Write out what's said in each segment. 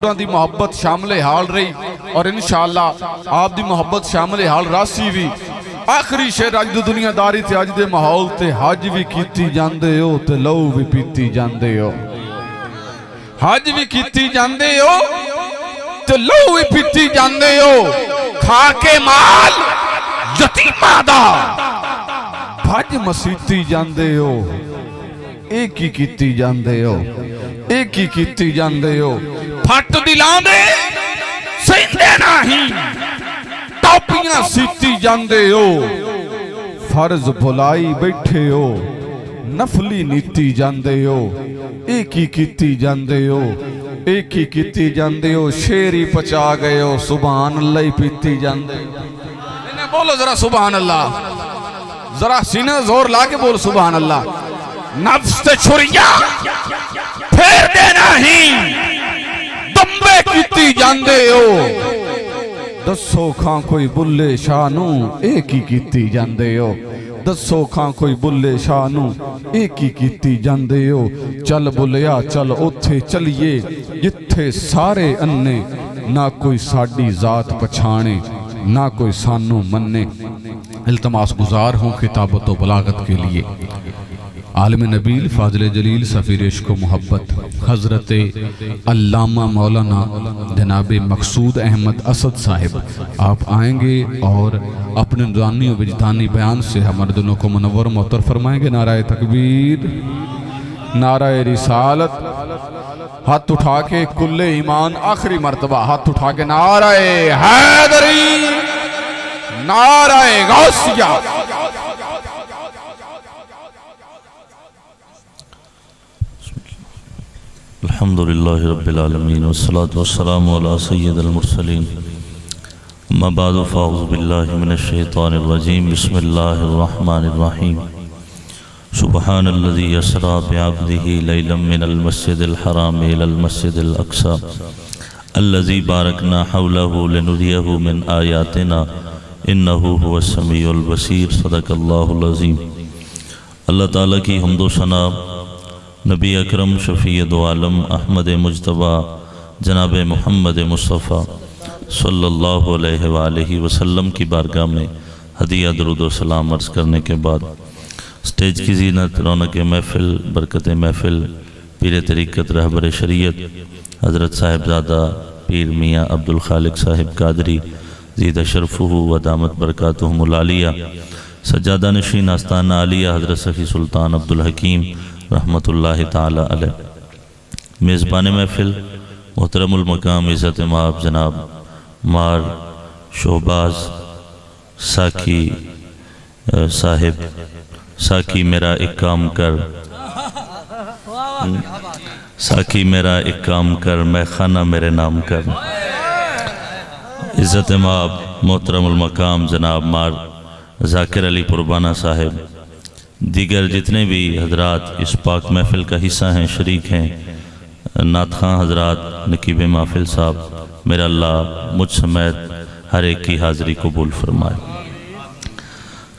دی محبت شامل حال رہی اور انشاءاللہ آپ دی محبت شامل حال راسی بھی آخری شہر آج دو دنیا داری تھے آج دے ماحول تے حج بھی کیتی جاندے ہو تے لو بھی پیتی جاندے ہو حج بھی کیتی جاندے ہو تے لو بھی پیتی جاندے ہو کھا کے مال یتیمہ دا بھج مسیتی جاندے ہو ایک ہی کیتی جاندے ہو ایک ہی کیتی جاندے ہو پھٹ دلان دے سیندے نہیں ٹوپیاں سیتی جاندے ہو فرض بھلائی بیٹھے ہو نفلی نیتی جاندے ہو ایک ہی کیتی جاندے ہو ایک ہی کیتی جاندے ہو شیری پچا گئے ہو سبحان اللہ ہی پیتی جاندے ہو انہیں بولو ذرا سبحان اللہ ذرا سینہ زور لا کے بول سبحان اللہ نفس تے چھریا پھیر دینا ہی دمبے کیتی جاندے ہو دسو کھاں کوئی بلے شانو ایک ہی کیتی جاندے ہو دسو کھاں کوئی بلے شانو ایک ہی کیتی جاندے ہو چل بلیا چل اتھے چلیے جتھے سارے اننے نہ کوئی ساڑی ذات پچھانے نہ کوئی سانو مننے التماس گزار ہوں کتابت و بلاغت کے لیے عالم نبیل فاضل جلیل سفیر عشق و محبت حضرت علامہ مولانا جناب مقصود احمد اسد صاحب آپ آئیں گے اور اپنے نورانی و وجدانی بیان سے ہمارے دنوں کو منور محتر فرمائیں گے نعرہ تکبیر نعرہ رسالت ہاتھ اٹھا کے کل ایمان آخری مرتبہ ہاتھ اٹھا کے نعرہ حیدری نعرہ غوثیہ الحمدللہ رب العالمین والصلاة والسلام علی سید المرسلین اما بعد فاعوذ باللہ من الشیطان الرجیم بسم اللہ الرحمن الرحیم سبحان الذی اسری بعبدہ لیلا من المسجد الحرام الى المسجد الاقصی الذی بارکنا حولہ لنریہ من آیاتنا انہ هو السمیع البصیر صدق اللہ العظیم۔ اللہ تعالیٰ کی حمد و ثنا نبی اکرم شفیع دو عالم احمد مجتبہ جناب محمد مصطفیٰ صلی اللہ علیہ وآلہ وسلم کی بارگاہ میں ہدیہ درود و سلام عرض کرنے کے بعد سٹیج کی زینت رونق محفل برکت محفل پیر طریقت رہبر شریعت حضرت صاحبزادہ پیر میاں عبدالخالق صاحب قادری زید شرفہ و دامت برکاتہم العالیہ سجادہ نشین آستانہ عالیہ حضرت سخی سلطان عبدالحکیم رحمت اللہ تعالی علیہ میزبان محفل محترم المقام عزت مآب جناب مار شہباز ساکی صاحب ساکی میرا ایک کام کر ساکی میرا ایک کام کر میں خانہ میرے نام کر عزت مآب محترم المقام جناب مار ذاکر علی پربانہ صاحب دیگر جتنے بھی حضرات اس پاک محفل کا حصہ ہیں شریک ہیں نعت خواں حضرات نقیب محفل صاحب میرا اللہ مجھ سمیت ہر ایک کی حاضری قبول فرمائے۔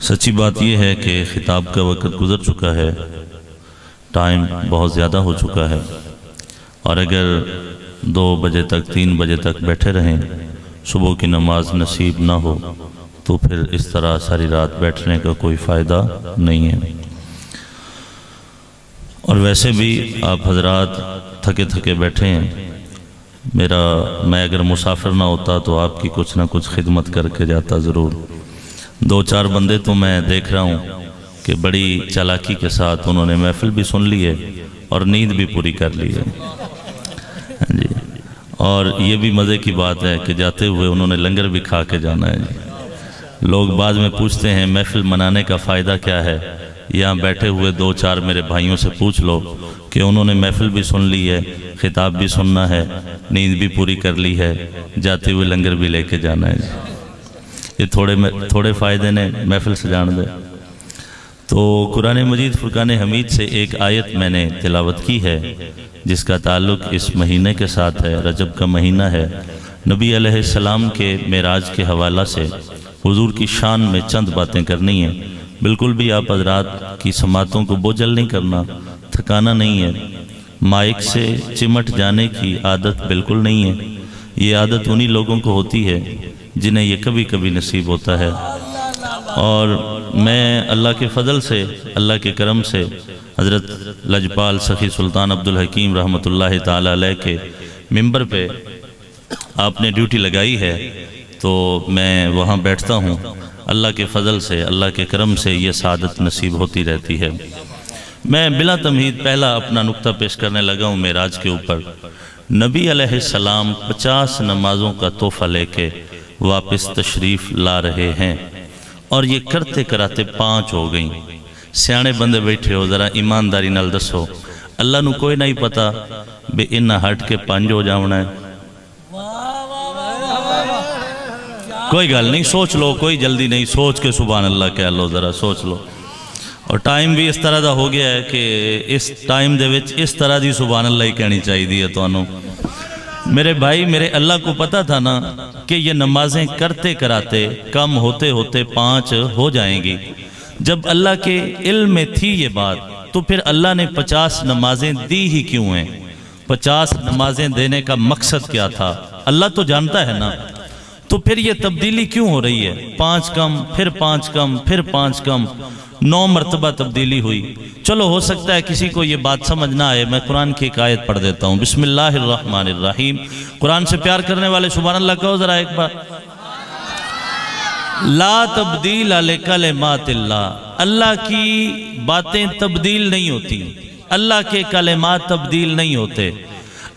سچی بات یہ ہے کہ خطاب کا وقت گزر چکا ہے ٹائم بہت زیادہ ہو چکا ہے اور اگر 2 بجے تک 3 بجے تک بیٹھے رہیں صبح کی نماز نصیب نہ ہو تو پھر اس طرح ساری رات بیٹھنے کا کوئی فائدہ نہیں ہے اور ویسے بھی آپ حضرات تھکے تھکے بیٹھے ہیں میں اگر مسافر نہ ہوتا تو آپ کی کچھ نہ کچھ خدمت کر کے جاتا ضرور 2-4 بندے تو میں دیکھ رہا ہوں کہ بڑی چالاکی کے ساتھ انہوں نے محفل بھی سن لی ہے اور نیند بھی پوری کر لی ہے جی اور یہ بھی مزے کی بات ہے کہ جاتے ہوئے انہوں نے لنگر بھی کھا کے جانا ہے جی لوگ بعد میں پوچھتے ہیں محفل منانے کا فائدہ کیا ہے یہاں بیٹھے ہوئے 2-4 میرے بھائیوں سے پوچھ لو کہ انہوں نے محفل بھی سن لی ہے خطاب بھی سننا ہے نیند بھی پوری کر لی ہے جاتے ہوئے لنگر بھی لے کے جانا ہے یہ تھوڑے فائدے نے محفل سے جان دے تو قرآن مجید فرقان حمید سے ایک آیت میں نے تلاوت کی ہے جس کا تعلق اس مہینے کے ساتھ ہے رجب کا مہینہ ہے نبی علیہ السلام کے معراج کے حوالہ سے حضور کی شان میں چند باتیں کرنی ہیں بالکل بھی آپ حضرات کی سماعتوں کو بوجھل نہیں کرنا تھکانا نہیں ہے مائک سے چمٹ جانے کی عادت بالکل نہیں ہے. یہ عادت انہی لوگوں کو ہوتی ہے جنہیں یہ کبھی کبھی نصیب ہوتا ہے. اور میں اللہ کے فضل سے، اللہ کے کرم سے حضرت لجپال سخی سلطان عبدالحکیم رحمۃ اللہ تعالیٰ علیہ کے ممبر پہ آپ نے ڈیوٹی لگائی ہے تو میں وہاں بیٹھتا ہوں. اللہ کے فضل سے، اللہ کے کرم سے یہ سعادت نصیب ہوتی رہتی ہے. میں بلا تمہید پہلا اپنا نقطہ پیش کرنے لگا ہوں معراج کے اوپر. نبی علیہ السلام 50 نمازوں کا تحفہ لے کے واپس تشریف لا رہے ہیں اور یہ کرتے کراتے 5 ہو گئیں. سیانے بندے بیٹھے ہو، ذرا ایمانداری نال دسو، اللہ نو کوئی نہیں پتا بے انہا ہٹ کے 5 ہو جاؤنا ہے؟ کوئی گل نہیں، سوچ لو، کوئی جلدی نہیں، سوچ کے سبحان اللہ کہہ لو، ذرا سوچ لو. اور ٹائم بھی اس طرح دا ہو گیا ہے کہ اس ٹائم دے وچ اس طرح دی سبحان اللہ ہی کہنی چاہیے دی ہے تو انہوں. میرے بھائی، میرے اللہ کو پتا تھا نا کہ یہ نمازیں کرتے کراتے کم ہوتے ہوتے 5 ہو جائیں گی. جب اللہ کے علم میں تھی یہ بات تو پھر اللہ نے 50 نمازیں دی ہی کیوں ہیں؟ 50 نمازیں دینے کا مقصد کیا تھا؟ اللہ تو جانتا ہے نا. تو پھر یہ تبدیلی کیوں ہو رہی ہے؟ 5 کم، پھر 5 کم، پھر 5 کم، 9 مرتبہ تبدیلی ہوئی. چلو ہو سکتا ہے کسی کو یہ بات سمجھ نہ آئے، میں قرآن کی ایک آیت پڑھ دیتا ہوں. بسم اللہ الرحمن الرحیم. قرآن سے پیار کرنے والے سبحان اللہ کہو ذرا ایک بار. لا تبدیل لکلمات اللہ. اللہ کی باتیں تبدیل نہیں ہوتی، اللہ کے کلمات تبدیل نہیں ہوتے.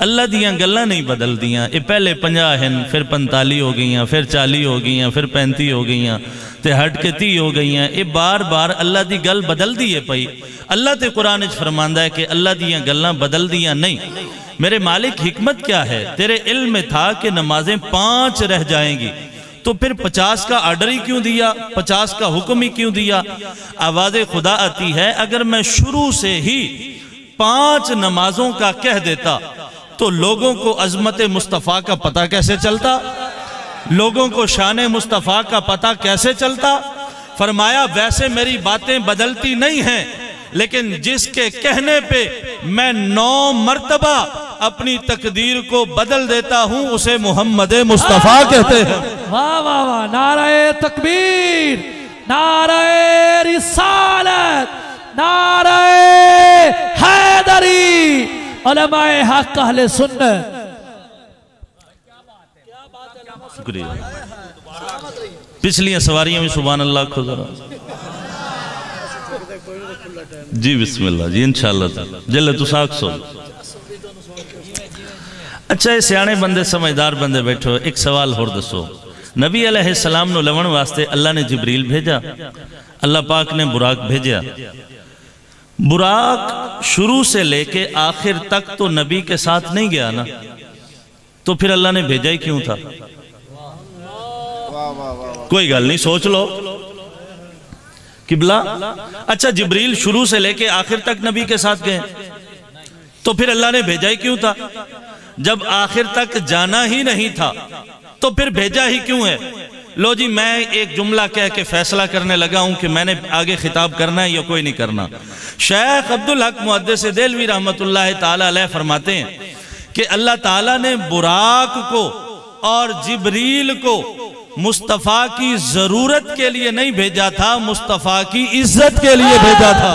اللہ دیاں گلہ نہیں بدل دیاں. یہ پہلے 50 ہیں، پھر 45 ہو گئیاں، پھر 40 ہو گئیاں، پھر 35 ہو گئیاں، تے ہٹ کے 30 ہو گئیاں. یہ بار بار اللہ دی گل بدل دی ہے پئی. اللہ تے قرآن اچھ فرماندہ ہے کہ اللہ دیاں گلہ بدل دیاں نہیں. میرے مالک حکمت کیا ہے؟ تیرے علم میں تھا کہ نمازیں 5 رہ جائیں گی تو پھر 50 کا آرڈر ہی کیوں دیا؟ 50 کا حکم ہی کیوں دیا؟ آواز خدا آتی ہے اگر میں شروع سے ہی 5 نمازوں کا کہہ دیتا تو لوگوں کو عظمت مصطفیٰ کا پتہ کیسے چلتا؟ لوگوں کو شان مصطفیٰ کا پتہ کیسے چلتا؟ فرمایا ویسے میری باتیں بدلتی نہیں ہیں، لیکن جس کے کہنے پہ میں 9 مرتبہ اپنی تقدیر کو بدل دیتا ہوں اسے محمد مصطفیٰ کہتے ہیں. واہ واہ واہ، نعرہ تکبیر، نعرہ رسالت، نعرہ حیدری، علماء حق اہل سنت. شکریہ. پچھلی سواریوں میں سبحان اللہ کو ذرا. جی بسم اللہ جی انشاءاللہ جلے تو ساکھ سو. اچھا یہ سیانے بندے سمجھدار بندے بیٹھو، ایک سوال ہور دسو. نبی علیہ السلام نو لون واسطے اللہ نے جبریل بھیجا، اللہ پاک نے براق بھیجا. براق شروع سے لے کے آخر تک تو نبی کے ساتھ نہیں گیا نا، تو پھر اللہ نے بھیجا ہی کیوں تھا؟ کوئی گل نہیں، سوچ لو قبلہ. اچھا جبریل شروع سے لے کے آخر تک نبی کے ساتھ گئے تو پھر اللہ نے بھیجا ہی کیوں تھا؟ جب آخر تک جانا ہی نہیں تھا تو پھر بھیجا ہی کیوں ہے؟ لو جی میں ایک جملہ کہہ کے فیصلہ کرنے لگا ہوں کہ میں نے آگے خطاب کرنا ہے یا کوئی نہیں کرنا. شیخ عبدالحق محدث دہلوی رحمت اللہ تعالیٰ علیہ فرماتے ہیں کہ اللہ تعالیٰ نے براق کو اور جبریل کو مصطفیٰ کی ضرورت کے لیے نہیں بھیجا تھا، مصطفیٰ کی عزت کے لیے بھیجا تھا.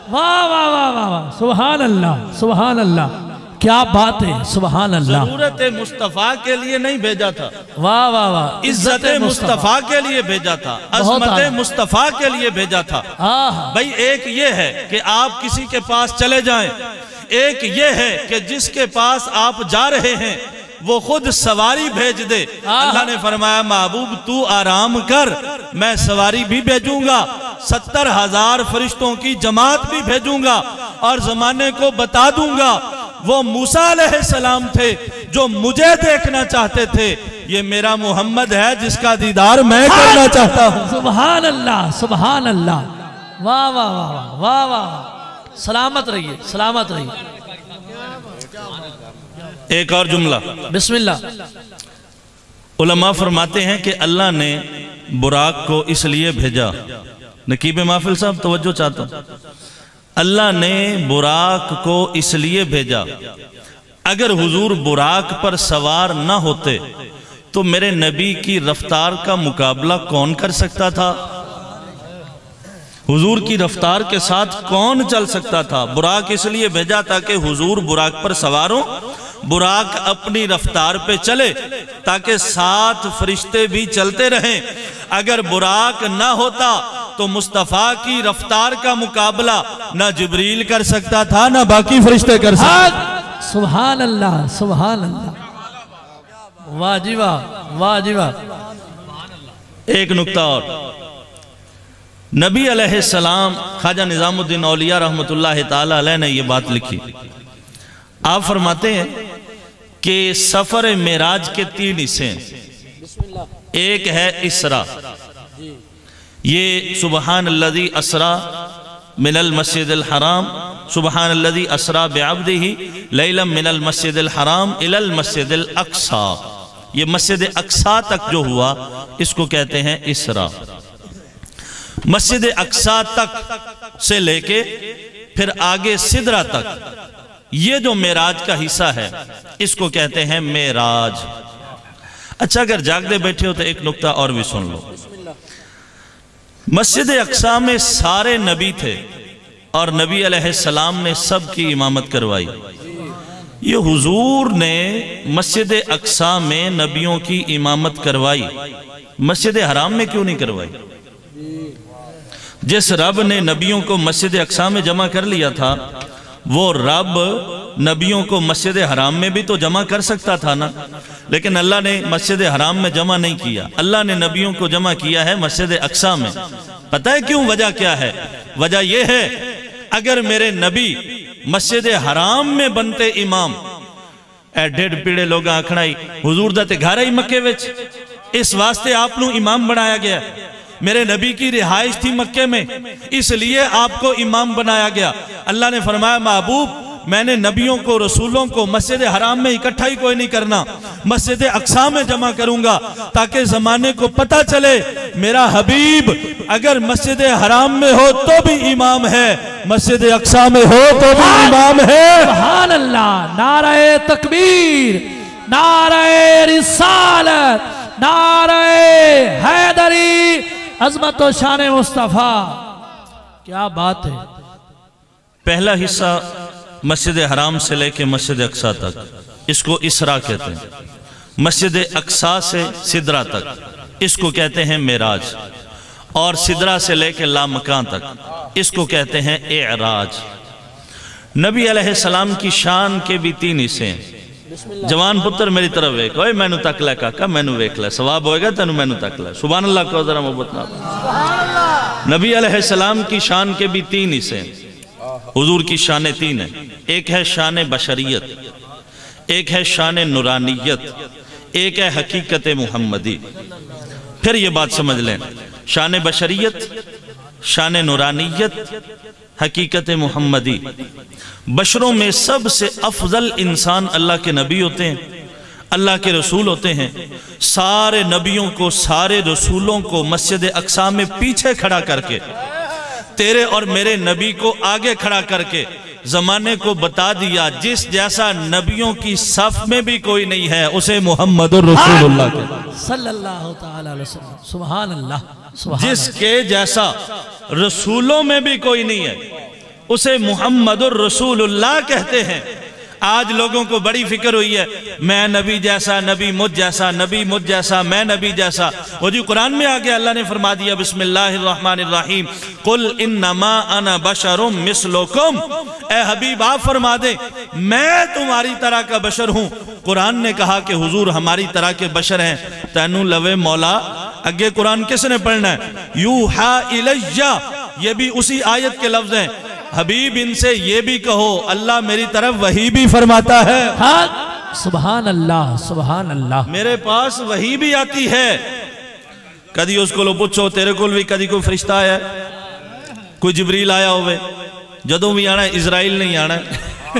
واہ واہ واہ واہ، سبحان اللہ، سبحان اللہ، کیا بات ہے، سبحان اللہ. ضرورت مصطفیٰ کے لیے نہیں بھیجا تھا، واہ واہ واہ، عزت مصطفیٰ کے لیے بھیجا تھا، عظمت مصطفیٰ کے لیے بھیجا تھا. بھئی ایک یہ ہے کہ آپ کسی کے پاس چلے جائیں، ایک یہ ہے کہ جس کے پاس آپ جا رہے ہیں وہ خود سواری بھیج دے. اللہ نے فرمایا محبوب تو آرام کر، میں سواری بھی بھیجوں گا، 70,000 فرشتوں کی جماعت بھی بھیجوں گا، اور زمانے کو بتا دوں گا وہ موسیٰ علیہ السلام تھے جو مجھے دیکھنا چاہتے تھے، یہ میرا محمد ہے جس کا دیدار میں کرنا چاہتا ہوں. سبحان اللہ، سبحان اللہ، واہ واہ واہ واہ واہ. سلامت رہیے، سلامت رہیے. ایک اور جملہ بسم اللہ. علماء فرماتے ہیں کہ اللہ نے براق کو اس لیے بھیجا. نقیب محفل صاحب توجہ چاہتا ہوں. اللہ نے براق کو اس لیے بھیجا، اگر حضور براق پر سوار نہ ہوتے تو میرے نبی کی رفتار کا مقابلہ کون کر سکتا تھا؟ حضور کی رفتار کے ساتھ کون چل سکتا تھا؟ براق اس لیے بھیجا تاکہ حضور براق پر سوار ہو، براق اپنی رفتار پہ چلے تاکہ ساتھ فرشتے بھی چلتے رہیں۔ اگر براق نہ ہوتا تو مصطفیٰ کی رفتار کا مقابلہ نہ جبریل کر سکتا تھا نہ باقی فرشتے کر سکتے تھے۔ سبحان اللہ، سبحان اللہ، واجبہ واجبہ۔ ایک نکتہ اور، نبی علیہ السلام خواجہ نظام الدین اولیاء رحمت اللہ تعالی علیہ نے یہ بات لکھی، آپ فرماتے ہیں کہ سفر معراج کے 3 حصے ہیں۔ ایک ہے اسرا، یہ سبحان الذی اسرا من المسجد الحرام، سبحان الذی اسرا بعبدہ لیلا من المسجد الحرام الى المسجد الاقصی، یہ مسجد اقصی تک جو ہوا اس کو کہتے ہیں اسرا۔ مسجد اقصی تک سے لے کے پھر آگے سدرہ تک، یہ جو معراج کا حصہ ہے اس کو کہتے ہیں معراج۔ اچھا اگر جاگتے بیٹھے ہو تو ایک نکتہ اور بھی سن لو۔ مسجد اقصی میں سارے نبی تھے اور نبی علیہ السلام نے سب کی امامت کروائی۔ یہ حضور نے مسجد اقصی میں نبیوں کی امامت کروائی، مسجد حرام میں کیوں نہیں کروائی؟ جس رب نے نبیوں کو مسجد اقصی میں جمع کر لیا تھا وہ رب نبیوں کو مسجد حرام میں بھی تو جمع کر سکتا تھا نا، لیکن اللہ نے مسجد حرام میں جمع نہیں کیا، اللہ نے نبیوں کو جمع کیا ہے مسجد اقصی میں۔ پتہ ہے کیوں؟ وجہ کیا ہے؟ وجہ یہ ہے اگر میرے نبی مسجد حرام میں بنتے امام، اے ڈیڑھ پیڑے لوگ آکھنائی حضور دا تے گھر ہی مکے وچ، اس واسطے آپ نو امام بنایا گیا، میرے نبی کی رہائش تھی مکے میں اس لیے آپ کو امام بنایا گیا۔ اللہ نے فرمایا محبوب میں نے نبیوں کو رسولوں کو مسجد حرام میں اکٹھا ہی کوئی نہیں کرنا، مسجد اقصی میں جمع کروں گا تاکہ زمانے کو پتہ چلے میرا حبیب اگر مسجد حرام میں ہو تو بھی امام ہے، مسجد اقصی میں ہو تو بھی امام ہے۔ سبحان اللہ، نعرہ تکبیر، نعرہ رسالت، نعرہ حیدری، عظمت و شان مصطفیٰ، کیا بات ہے۔ پہلا حصہ مسجد حرام سے لے کے مسجد اقصی تک، اس کو اسرا کہتے ہیں۔ مسجد اقصی سے سدرہ تک اس کو کہتے ہیں معراج، اور سدرہ سے لے کے لامکان تک اس کو کہتے ہیں اعراج۔ نبی علیہ السلام کی شان کے بھی 3 حصے ہیں۔ جوان پتر میری طرف ویک، اوئے میں نو تک لے کاکا، میں نو ویک لے، ثواب ہوئے گا تینو میں نو تک لے، سبحان اللہ کو ذرا محبت نہ۔ نبی علیہ السلام کی شان کے بھی 3 حصے ہیں، حضور کی شانیں 3 ہیں، ایک ہے شان بشریت، ایک ہے شان نورانیت، ایک ہے حقیقت محمدی۔ پھر یہ بات سمجھ لیں، شان بشریت، شان نورانیت، حقیقت محمدی، بشروں میں سب سے افضل انسان اللہ کے نبی ہوتے ہیں، اللہ کے رسول ہوتے ہیں۔ سارے نبیوں کو، سارے رسولوں کو مسجد اقصی میں پیچھے کھڑا کر کے، تیرے اور میرے نبی کو آگے کھڑا کر کے زمانے کو بتا دیا جس جیسا نبیوں کی صف میں بھی کوئی نہیں ہے اسے محمد الرسول اللہ کہتے ہیں صلی اللہ تعالیٰ علیہ وسلم۔ سبحان اللہ، سبحان جس کے جیسا رسولوں میں بھی کوئی نہیں ہے اسے محمد الرسول اللہ کہتے ہیں۔ آج لوگوں کو بڑی فکر ہوئی ہے میں نبی جیسا، نبی مجھ جیسا، نبی مجھ جیسا، میں نبی جیسا۔ وہ جو قرآن میں آگے اللہ نے فرما دیا بسم اللہ الرحمن الرحیم قل انما انا بشر مثلکم، اے حبیب آپ فرما دیں میں تمہاری طرح کا بشر ہوں۔ قرآن نے کہا کہ حضور ہماری طرح کے بشر ہیں، تینو لوے مولا اگے قرآن کس نے پڑھنا ہے؟ یوحا الیہ، یہ بھی اسی آیت کے لفظ ہیں۔ حبیب ان سے یہ بھی کہو اللہ میری طرف وحی بھی فرماتا ہے۔ سبحان اللہ، سبحان اللہ، میرے پاس وحی بھی آتی ہے۔ کدی اس کو لو پوچھو تیرے کول بھی کدی کوئی فرشتہ آیا ہے، کوئی جبریل آیا ہوئے، جدوں بھی آنا ہے اسرائیل نہیں آنا ہے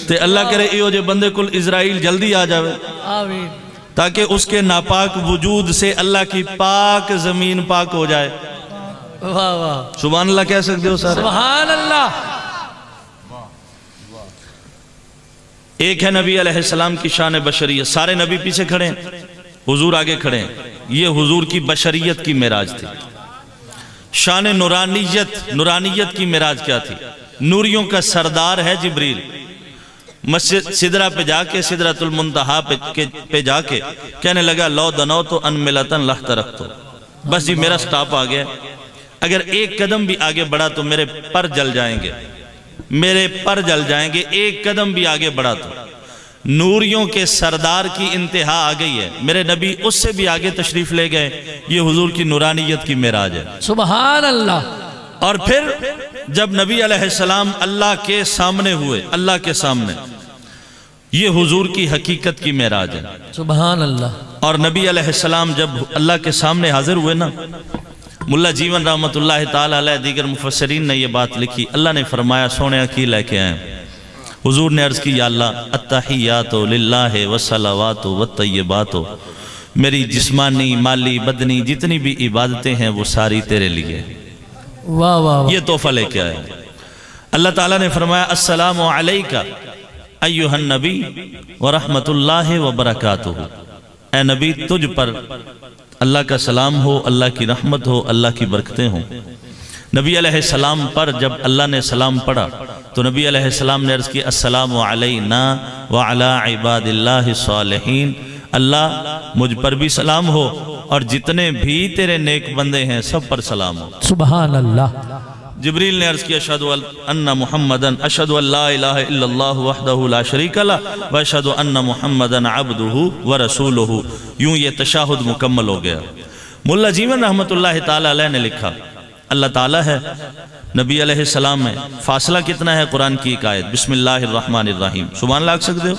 تے اللہ کرے ایو جے بندے کل اسرائیل جلدی آ جاوے آمین، تاکہ اس کے ناپاک وجود سے اللہ کی پاک زمین پاک ہو جائے۔ واہ واہ سبحان اللہ کہہ سکتے ہو سارے؟ سبحان اللہ. ایک ہے نبی علیہ السلام کی شان بشریت. سارے نبی پیچھے کھڑے ہیں، حضور آگے کھڑے ہیں. یہ حضور کی بشریت کی معراج تھی. شان نورانیت کی معراج کیا تھی؟ نوریوں کا سردار ہے جبریل. مسجد سدرہ پہ جا کے، سدرۃ المنتہا پہ جا کے کہنے لگا لو دنوت ان ملتن لحترقت. بس جی میرا سٹاپ آ گیا، اگر ایک قدم بھی آگے بڑھا تو میرے پر جل جائیں گے، میرے پر جل جائیں گے. ایک قدم بھی آگے بڑھا تو نوریوں کے سردار کی انتہا آ گئی ہے. میرے نبی اس سے بھی آگے تشریف لے گئے. یہ حضور کی نورانیت کی معراج ہے. سبحان اللہ. اور پھر جب نبی علیہ السلام اللہ کے سامنے ہوئے، اللہ کے سامنے، یہ حضور کی حقیقت کی معراج ہے. سبحان اللہ. اور نبی علیہ السلام جب اللہ کے سامنے حاضر ہوئے نا، ملا جیون رحمت اللہ تعالیٰ علیہ دیگر مفسرین نے یہ بات لکھی. اللہ نے فرمایا سونے کی لے کے آئے. حضور نے عرض کی یا اللہ التحیات للہ والصلوات والطیبات، میری جسمانی مالی بدنی جتنی بھی عبادتیں ہیں وہ ساری تیرے لیے. واہ واہ. یہ تحفہ لے کے آئے. اللہ تعالیٰ نے فرمایا السلام علیکہ ایہا النبی ورحمت اللہ وبرکاتہ. اے نبی تجھ پر اللہ کا سلام ہو، اللہ کی رحمت ہو، اللہ کی برکتیں ہوں. نبی علیہ السلام پر جب اللہ نے سلام پڑھا تو نبی علیہ السلام نے عرض کی السلام علینا وعلی عباد اللہ الصالحین. اللہ مجھ پر بھی سلام ہو اور جتنے بھی تیرے نیک بندے ہیں سب پر سلام ہو. سبحان اللہ. جبریل نے عرض کیا اشہدو ان محمدن اشہدو ان لا الہ الا اللہ وحدہ لا شریک لہ واشہدو ان محمدن عبدہ ورسولہ. یوں یہ تشاہد مکمل ہو گیا. ملا جیون رحمت اللہ تعالیٰ علیہ نے لکھا اللہ تعالیٰ ہے، نبی علیہ السلام ہے، فاصلہ کتنا ہے؟ قرآن کی ایک آیت بسم اللہ الرحمن الرحیم. سبحان اللہ آکھ سکتے ہو؟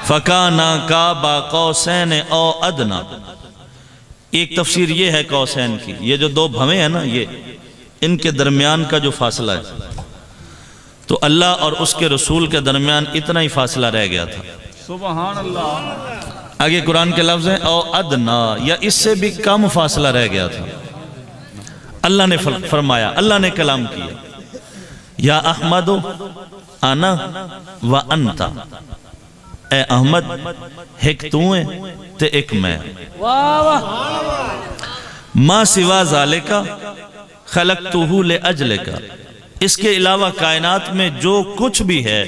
فَكَانَا قَابَ قَوْسَيْنِ أَوْ أَدْنَىٰ. ایک تفسیر یہ ہے قوسین کی، یہ جو دو بھویں ہیں نا، یہ ان کے درمیان کا جو فاصلہ ہے تو اللہ اور اس کے رسول کے درمیان اتنا ہی فاصلہ رہ گیا تھا. سبحان اللہ. آگے قرآن کے لفظ ہیں او ادنا، یا اس سے بھی کم فاصلہ رہ گیا تھا. اللہ نے فرمایا، اللہ نے کلام کیا یا احمد انا و انتا. اے احمد ایک تو ہے تے ایک میں. واہ واہ. ما سوا ذالکا خلقتہ لأجلکا. اس کے علاوہ کائنات میں جو کچھ بھی ہے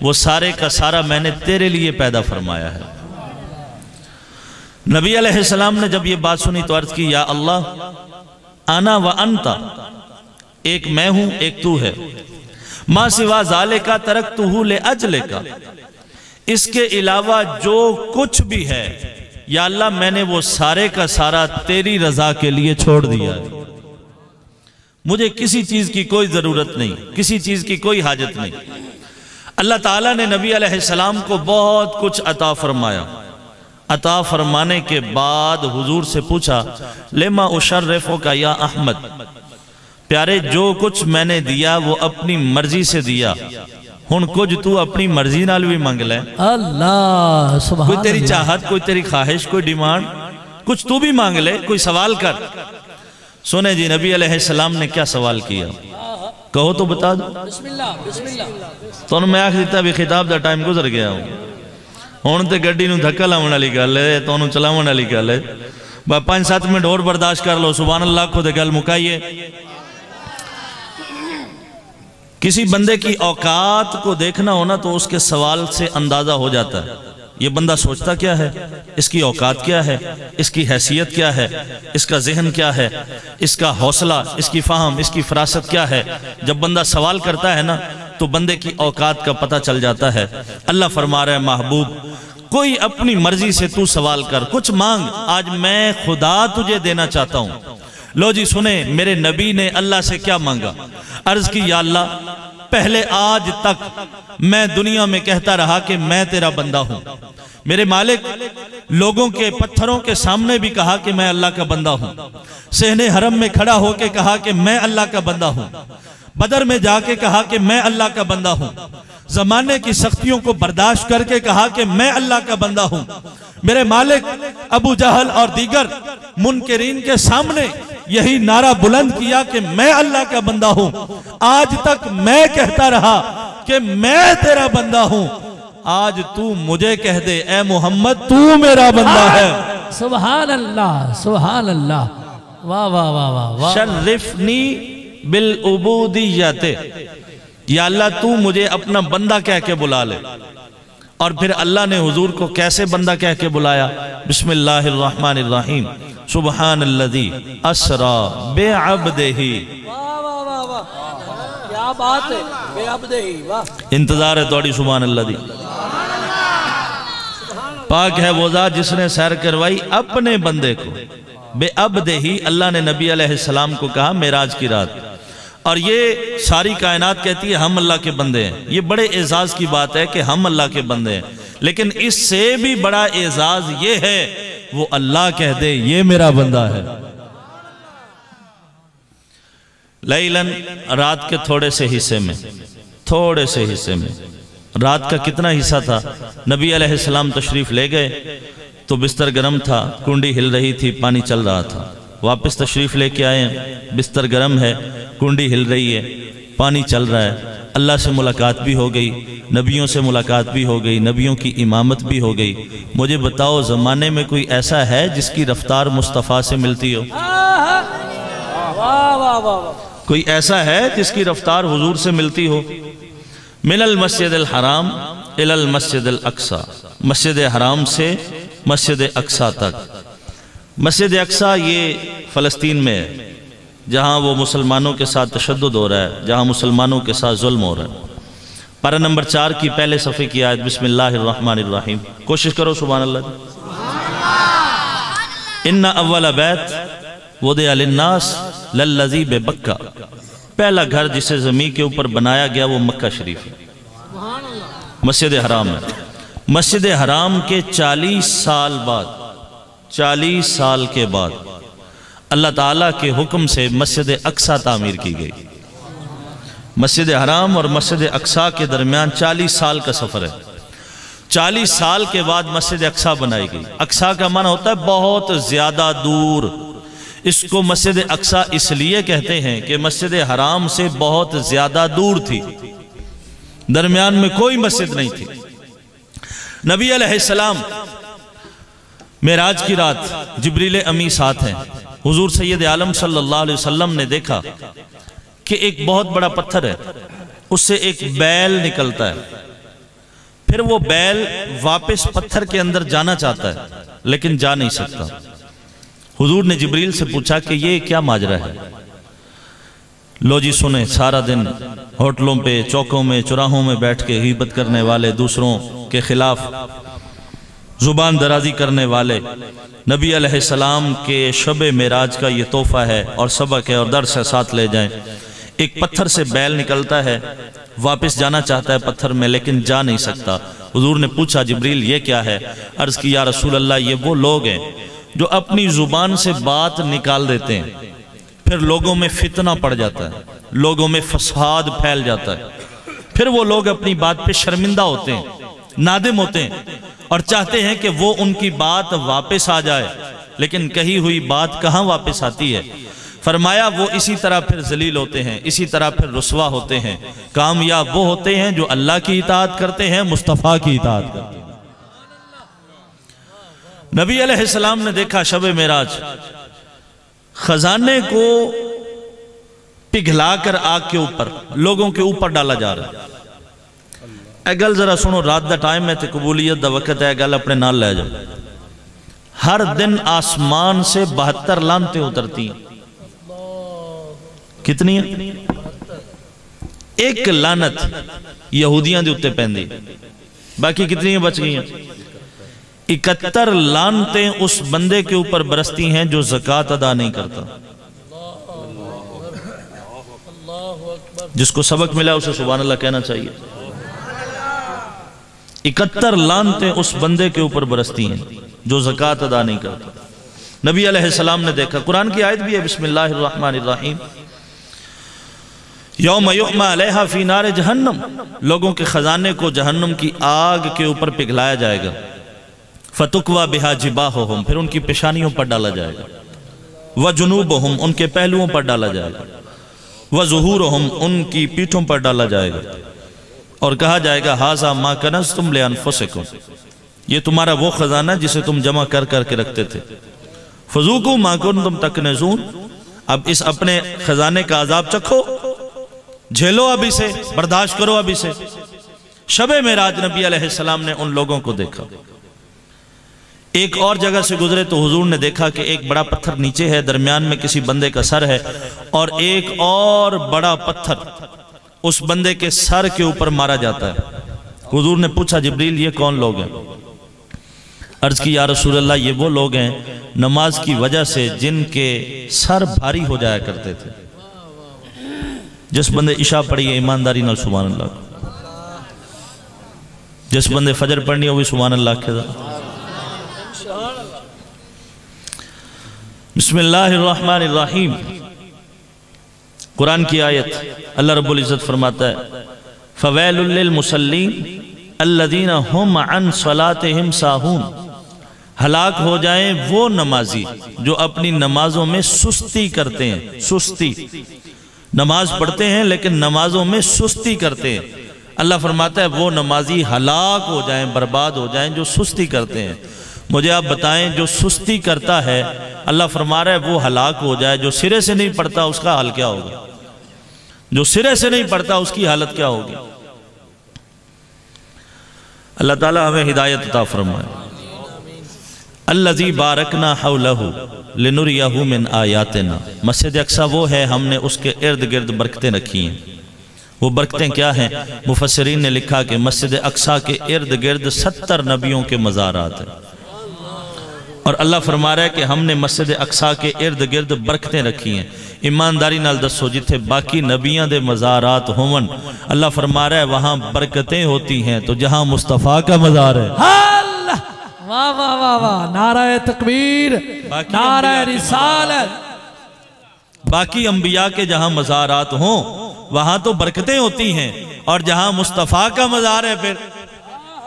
وہ سارے کا سارا میں نے تیرے لیے پیدا فرمایا ہے. نبی علیہ السلام نے جب یہ بات سنی تو عرض کی یا اللہ انا و انتا، ایک میں ہوں ایک تو ہے. ما سوا ذالکا ترکتہ لأجلکا. اس کے علاوہ جو کچھ بھی ہے یا اللہ میں نے وہ سارے کا سارا تیری رضا کے لیے چھوڑ دیا ہے. مجھے کسی چیز کی کوئی ضرورت نہیں، کسی چیز کی کوئی حاجت نہیں. اللہ تعالیٰ نے نبی علیہ السلام کو بہت کچھ عطا فرمایا. عطا فرمانے کے بعد حضور سے پوچھا لما اشرفک یا احمد، پیارے جو کچھ میں نے دیا وہ اپنی مرضی سے دیا، ہن کچھ تو اپنی مرضی نال بھی مانگ لے. اللہ سبحان. کوئی تیری چاہت، کوئی تیری خواہش، کوئی ڈیمانڈ، کچھ تو بھی مانگ لے، کوئی سوال کر. سنے جی نبی علیہ السلام نے کیا سوال کیا؟ کہو تو بتا دو. بسم اللہ بسم اللہ. تو انہوں میں آخ دیتا بھی خطاب دا ٹائم گزر گیا ہوں. ہون تے گڈی نو دھکا لاؤن والی گل ہے، تو انہوں چلاون والی گل ہے. 5-7 منٹ اور برداشت کر لو. سبحان اللہ کو دے گل مکائیے. کسی بندے کی اوقات کو دیکھنا ہونا تو اس کے سوال سے اندازہ ہو جاتا ہے یہ بندہ سوچتا کیا ہے، اس کی اوقات کیا ہے، اس کی حیثیت کیا ہے، اس کا ذہن کیا ہے، اس کا حوصلہ، اس کی فہم، اس کی فراست کیا ہے. جب بندہ سوال کرتا ہے نا تو بندے کی اوقات کا پتہ چل جاتا ہے. اللہ فرما رہا ہے محبوب کوئی اپنی مرضی سے تو سوال کر، کچھ مانگ، آج میں خدا تجھے دینا چاہتا ہوں. لو جی سنیں میرے نبی نے اللہ سے کیا مانگا. عرض کی یا اللہ پہلے آج تک میں دنیا میں کہتا رہا کہ میں تیرا بندہ ہوں. میرے مالک لوگوں کے پتھروں کے سامنے بھی کہا کہ میں اللہ کا بندہ ہوں. صحن حرم میں کھڑا ہو کے کہا کہ میں اللہ کا بندہ ہوں. بدر میں جا کے کہا کہ میں اللہ کا بندہ ہوں. زمانے کی سختیوں کو برداشت کر کے کہا کہ میں اللہ کا بندہ ہوں. میرے مالک ابو جہل اور دیگر منکرین کے سامنے یہی نعرہ بلند کیا کہ میں اللہ کا بندہ ہوں. آج تک میں کہتا رہا کہ میں تیرا بندہ ہوں. آج تو مجھے کہہ دے اے محمد تو میرا بندہ ہے. سبحان اللہ سبحان اللہ. واہ واہ واہ واہ واہ. شرفنی بالعبودیت، یا اللہ تو مجھے اپنا بندہ کہہ کے بلا لے. اور پھر اللہ نے حضور کو کیسے بندہ کہہ کے بلایا؟ بسم اللہ الرحمن الرحیم. سبحان الذی اسرا بعبدہ. واہ واہ واہ واہ. کیا بات ہے. بعبدہ. واہ. انتظار ہے توڑی سبحان اللہ دی. پاک ہے وہ ذات جس نے سیر کروائی اپنے بندے کو. بے عبدہ ہی اللہ نے نبی علیہ السلام کو کہا معراج کی رات. اور یہ ساری کائنات کہتی ہے ہم اللہ کے بندے ہیں. یہ بڑے اعزاز کی بات ہے کہ ہم اللہ کے بندے ہیں. لیکن اس سے بھی بڑا اعزاز یہ ہے وہ اللہ کہہ دے یہ میرا بندہ ہے. لیلن رات کے تھوڑے سے حصے میں رات کا کتنا حصہ تھا؟ نبی علیہ السلام تشریف لے گئے تو بستر گرم تھا، کنڈی ہل رہی تھی، پانی چل رہا تھا. واپس تشریف لے کے آئے، بستر گرم ہے، کنڈی ہل رہی ہے، پانی چل رہا ہے. اللہ سے ملاقات بھی ہو گئی، نبیوں سے ملاقات بھی ہو گئی، نبیوں کی امامت بھی ہو گئی. مجھے بتاؤ زمانے میں کوئی ایسا ہے جس کی رفتار مصطفیٰ سے ملتی ہو؟ کوئی ایسا ہے جس کی رفتار حضور سے ملتی ہو؟ من المسجد الحرام الی المسجد الاقصی، مسجد حرام سے مسجد اقصی تک. مسجد اقصی یہ فلسطین میں ہے، جہاں وہ مسلمانوں کے ساتھ تشدد ہو رہا ہے، جہاں مسلمانوں کے ساتھ ظلم ہو رہا ہے. پارہ نمبر 4 کی پہلے صفحے کی آیت بسم اللہ الرحمن الرحیم. کوشش کرو سبحان اللہ. ان اول بیت وضع للناس للذی ببکہ، پہلا گھر جسے زمین کے اوپر بنایا گیا وہ مکہ شریف ہے، مسجد حرام ہے. مسجد حرام کے 40 سال کے بعد اللہ تعالیٰ کے حکم سے مسجد اقصی تعمیر کی گئی. مسجد حرام اور مسجد اقصی کے درمیان 40 سال کا سفر ہے. 40 سال کے بعد مسجد اقصی بنائی گئی. اقصی کا معنی ہوتا ہے بہت زیادہ دور. اس کو مسجد اقصی اس لیے کہتے ہیں کہ مسجد حرام سے بہت زیادہ دور تھی، درمیان میں کوئی مسجد نہیں تھی. نبی علیہ السلام معراج کی رات جبریل امی ساتھ ہیں. حضور سید عالم صلی اللہ علیہ وسلم نے دیکھا کہ ایک بہت بڑا پتھر ہے، اس سے ایک بیل نکلتا ہے. پھر وہ بیل واپس پتھر کے اندر جانا چاہتا ہے لیکن جا نہیں سکتا. حضور نے جبریل سے پوچھا کہ یہ کیا ماجرا ہے؟ لو جی سنیں. سارا دن ہوٹلوں پہ، چوکوں میں، چوراہوں میں بیٹھ کے غیبت کرنے والے، دوسروں کے خلاف زبان درازی کرنے والے، نبی علیہ السلام کے شب معراج کا یہ تحفہ ہے اور سبق ہے اور درس ہے، ساتھ لے جائیں. ایک پتھر سے بیل نکلتا ہے، واپس جانا چاہتا ہے پتھر میں لیکن جا نہیں سکتا. حضور نے پوچھا جبریل یہ کیا ہے؟ عرض کی یا رسول اللہ یہ وہ لوگ ہیں جو اپنی زبان سے بات نکال دیتے ہیں، پھر لوگوں میں فتنہ پڑ جاتا ہے، لوگوں میں فساد پھیل جاتا ہے. پھر وہ لوگ اپنی بات پہ شرمندہ ہوتے ہیں، نادم ہوتے ہیں اور چاہتے ہیں کہ وہ ان کی بات واپس آ جائے، لیکن کہی ہوئی بات کہاں واپس آتی ہے؟ فرمایا وہ اسی طرح پھر ذلیل ہوتے ہیں، اسی طرح پھر رسوا ہوتے ہیں. کامیاب وہ ہوتے ہیں جو اللہ کی اطاعت کرتے ہیں، مصطفیٰ کی اطاعت کرتے ہیں. نبی علیہ السلام نے دیکھا شب معراج خزانے کو پگھلا کر آگ کے اوپر لوگوں کے اوپر ڈالا جا رہا ہے. اے گل ذرا سنو، رات دا ٹائم ہے تے قبولیت دا وقت ہے، گل اپنے نال لے جاؤ. ہر دن آسمان سے 72 لعنتیں اترتی ہیں. کتنی ہیں؟ ایک لعنت یہودیاں دے اتے پہندی، باقی کتنی ہیں بچ گئی ہیں؟ 71 لعنتیں اس بندے کے اوپر برستی ہیں جو زکوٰۃ ادا نہیں کرتا. جس کو سبق ملا اسے سبحان اللہ کہنا چاہیے. 71 لعنتیں اس بندے کے اوپر برستی ہیں جو زکوٰۃ ادا نہیں کرتا. نبی علیہ السلام نے دیکھا. قرآن کی آیت بھی ہے بسم اللہ الرحمن الرحیم. یوم یحمى علیہا فی نار جہنم، لوگوں کے خزانے کو جہنم کی آگ کے اوپر پگھلایا جائے گا. فتکوى بہا جباہہم، پھر ان کی پیشانیوں پر ڈالا جائے گا. وجنوبہم ان کے پہلوؤں پر ڈالا جائے گا، وظہورہم ان کی پیٹھوں پر ڈالا جائے گا، اور کہا جائے گا ھذا ما کنزتم لانفسکم، یہ تمہارا وہ خزانہ جسے تم جمع کر کر کے رکھتے تھے، فذوقوا ما کنتم تکنزون، اب اس اپنے خزانے کا عذاب چکھو، جھیلو اب اسے، برداشت کرو اب اسے۔ شب معراج نبی علیہ السلام نے ان لوگوں کو دیکھا، ایک اور جگہ سے گزرے تو حضور نے دیکھا کہ ایک بڑا پتھر نیچے ہے، درمیان میں کسی بندے کا سر ہے، اور ایک اور بڑا پتھر اس بندے کے سر کے اوپر مارا جاتا ہے۔ حضور نے پوچھا جبریل یہ کون لوگ ہیں؟ عرض کی یا رسول اللہ یہ وہ لوگ ہیں نماز کی وجہ سے جن کے سر بھاری ہو جایا کرتے تھے۔ جس بندے عشاء پڑھی ہے ایمانداری نال سبحان اللہ، جس بندے فجر پڑھنی ہو بھی سبحان اللہ کے ذات۔ بسم اللہ الرحمن الرحیم، قرآن کی آیت، اللہ رب العزت فرماتا ہے فَوَيْلٌ لِّلْمُصَلِّينَ الَّذِينَ هُمْ عَنْ صَلَاتِهِمْ سَاهُونَ، ہلاک ہو جائیں وہ نمازی جو اپنی نمازوں میں سستی کرتے ہیں۔ سستی، نماز پڑھتے ہیں لیکن نمازوں میں سستی کرتے ہیں۔ اللہ فرماتا ہے وہ نمازی ہلاک ہو جائیں، برباد ہو جائیں جو سستی کرتے ہیں۔ مجھے آپ بتائیں جو سستی کرتا ہے اللہ فرما رہا ہے وہ ہلاک ہو جائے، جو سرے سے نہیں پڑھتا اس کا حال کیا ہوگا؟ جو سرے سے نہیں پڑھتا اس کی حالت کیا ہوگی؟ اللہ تعالی ہمیں ہدایت عطا فرمائے۔ الذی بارکنا حولہ لنریہ من آیاتنا، مسجد اقصیٰ وہ ہے ہم نے اس کے ارد گرد برکتیں رکھی ہیں۔ وہ برکتیں کیا ہیں؟ مفسرین نے لکھا کہ مسجد اقصیٰ کے ارد گرد 70 نبیوں کے مزارات ہیں، اور اللہ فرما رہا ہے کہ ہم نے مسجد اقصیٰ کے ارد گرد برکتیں رکھی ہیں۔ ایمانداری نال دسو جتھے باقی نبیاں دے مزارات ہون، اللہ فرما رہا ہے وہاں برکتیں ہوتی ہیں، تو جہاں مصطفیٰ کا مزار ہے اللہ، واہ واہ واہ واہ، نعرہ تکبیر، نعرہ رسالت، باقی انبیاء کے جہاں مزارات ہوں وہاں تو برکتیں ہوتی ہیں، اور جہاں مصطفیٰ کا مزار ہے پھر